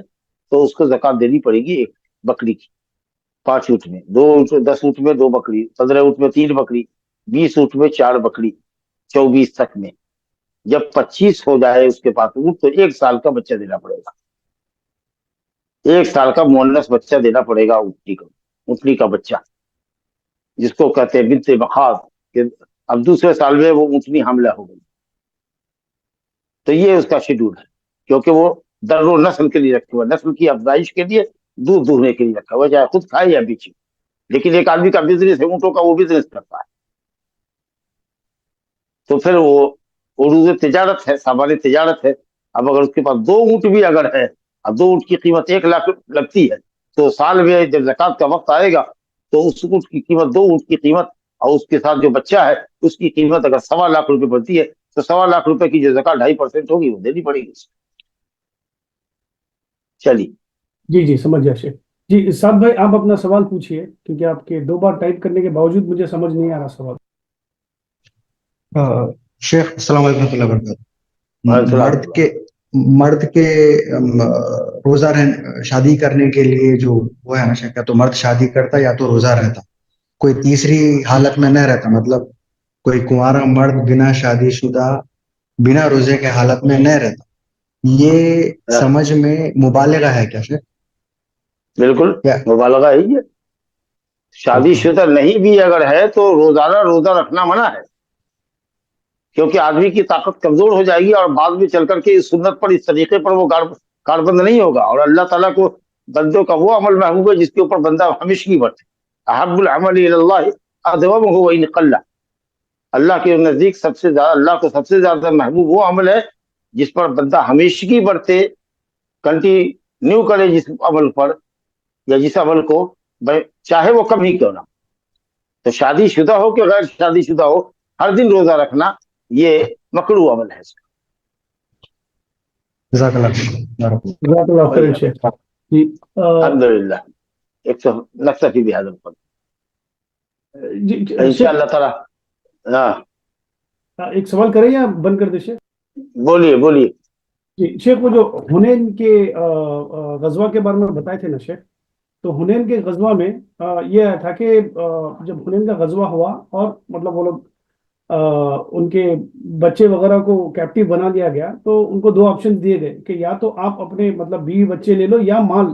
تو اس کو زکوٰۃ دینی پڑے گی 1 بکری کی. 5 اونٹ میں 2 اونٹ، 10 اونٹ میں 2 بکری، 15 اونٹ میں 3 بکری، 20 اونٹ میں 4 بکری، 24 تک میں. جب 25 ہو جائے اس کے پاس اونٹ تو 1 سال کا بچہ دینا پڑے گا. 1 سال کا مونس بچہ دینا پڑے گا اونٹنی کا بچہ، جس کو کہتے ہیں بنت مخاض، کہ اب دوسرے سال میں وہ اونٹنی حاملہ ہو گئی. تو یہ اس کا شیڈول ہے، کیونکہ وہ در و نسل کے لیے رکھا ہوا، نسل کی افزائش کے لیے، دودھ دوہنے کے لیے رکھا ہوا، چاہے خود کھائے یا بیچے. لیکن ایک آدمی کا بزنس ہے اونٹوں کا، وہ بزنس کرتا ہے، تو پھر وہ عروض تجارت ہے، سامان تجارت ہے. اب اگر اس کے پاس 2 اونٹ بھی اگر ہے، اب 2 اونٹ کی قیمت 1 لاکھ لگتی ہے، تو سال میں جب زکوٰۃ کا وقت آئے گا تو اس اونٹ کی قیمت، 2 اونٹ کی قیمت اور اس کے ساتھ جو بچہ ہے اس کی قیمت اگر 1.25 لاکھ روپے بڑھتی ہے تو 1.25 لاکھ روپے کی جو زکوٰۃ 2.5% ہوگی وہ دینی پڑے گی. چلیے. جی سمجھ گیا شیخ. جی سعد بھائی آپ اپنا سوال پوچھیے، کیونکہ آپ کے 2 بار ٹائپ کرنے کے باوجود مجھے سمجھ نہیں آ رہا سوال. شیخ السلام علیکم ورحمۃ اللہ وبرکاتہ. مرد کے روزہ شادی کرنے کے لیے جو وہ ہے نا شیخ، تو مرد شادی کرتا یا تو روزہ رہتا، کوئی تیسری حالت میں نہ رہتا، مطلب کوئی کنوارا مرد بنا شادی شدہ بنا روزے کے حالت میں نہ رہتا. یہ سمجھ میں مبالغہ ہے کیا شیخ؟ بالکل مبالغہ ہے. یہ شادی شدہ نہیں بھی اگر ہے تو روزہ رکھنا منع ہے، کیونکہ آدمی کی طاقت کمزور ہو جائے گی اور بعد میں چل کر کے اس سنت پر، اس طریقے پر وہ کاربند نہیں ہوگا. اور اللہ تعالیٰ کو بندوں کا وہ عمل محبوب ہے جس کے اوپر بندہ ہمیشگی برتے. احب العمل الی اللہ ادومہ وان قل. اللہ کے نزدیک سب سے زیادہ، اللہ کو سب سے زیادہ محبوب وہ عمل ہے جس پر بندہ ہمیشگی برتے، کنٹینیو کرے جس عمل پر یا جس عمل کو، چاہے وہ کم ہی کیوں نہ. تو شادی شدہ ہو کہ غیر شادی شدہ ہو، ہر دن روزہ رکھنا یہ مکروہ عمل ہے. جزاک اللہ خیر. الحمدللہ. نکتفی بہذا القدر ان شاء اللہ تعالیٰ. ہاں ایک سوال کریں یا بند کر دیں شیخ؟ بولیے. جی شیخ، وہ جو حنین کے غزوہ کے بارے میں بتائے تھے نا شیخ، تو حنین کے غزوہ میں یہ تھا کہ جب حنین کا غزوہ ہوا اور مطلب وہ لوگ ان کے بچے وغیرہ کو کیپٹیو بنا لیا گیا تو ان کو دو آپشن دیے گئے کہ یا تو آپ اپنے مطلب بیوی بچے لے لو یا مال،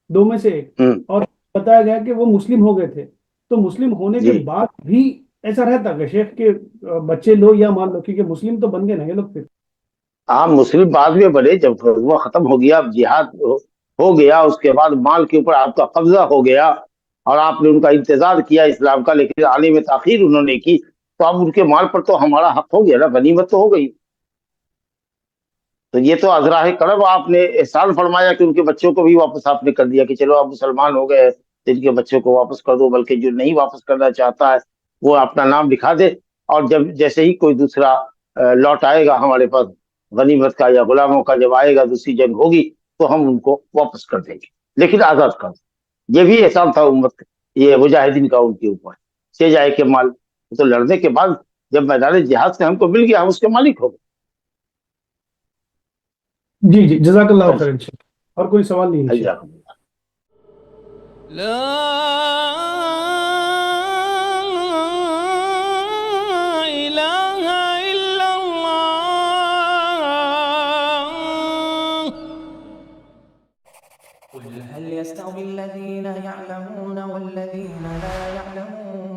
دو میں سے ایک. اور بتایا گیا کہ وہ مسلم ہو گئے تھے. تو مسلم ہونے کے بعد بھی ایسا رہتا کہ شیخ کے بچے لو یا مال لو، کیونکہ مسلم تو بن گئے نا یہ لوگ پھر. آپ مسلم بعد میں بنے جب وہ ختم ہو گیا، جہاد ہو گیا، اس کے بعد مال کے اوپر آپ کا قبضہ ہو گیا اور آپ نے ان کا انتظار کیا اسلام کا، لیکن آنے میں تاخیر انہوں نے کی، تو اب ان کے مال پر تو ہمارا حق ہو گیا نا، غنیمت تو ہو گئی. تو یہ تو ازراہ کرم آپ نے احسان فرمایا کہ ان کے بچوں کو بھی واپس آپ نے کر دیا کہ چلو اب مسلمان ہو گئے تو ان کے بچوں کو واپس کر دو، بلکہ جو نہیں واپس کرنا چاہتا ہے وہ اپنا نام لکھا دے، اور جب جیسے ہی کوئی دوسرا لوٹ آئے گا ہمارے پاس غنیمت کا یا غلاموں کا، جب آئے گا دوسری جنگ ہوگی تو ہم ان کو واپس کر دیں گے، لیکن آزاد کر دیں. یہ بھی احسان تھا امت یہ مجاہدین کا ان کے اوپر. سے جائے کہ مال تو لڑنے کے بعد جب میدان جہاد سے ہم کو مل گیا، ہم اس کے مالک ہو گئے. جی جی، جزاک اللہ خیر. اور کوئی سوال نہیں ہے؟ لا إله إلا الله. قل هل يستوي الذين يعلمون والذين لا يعلمون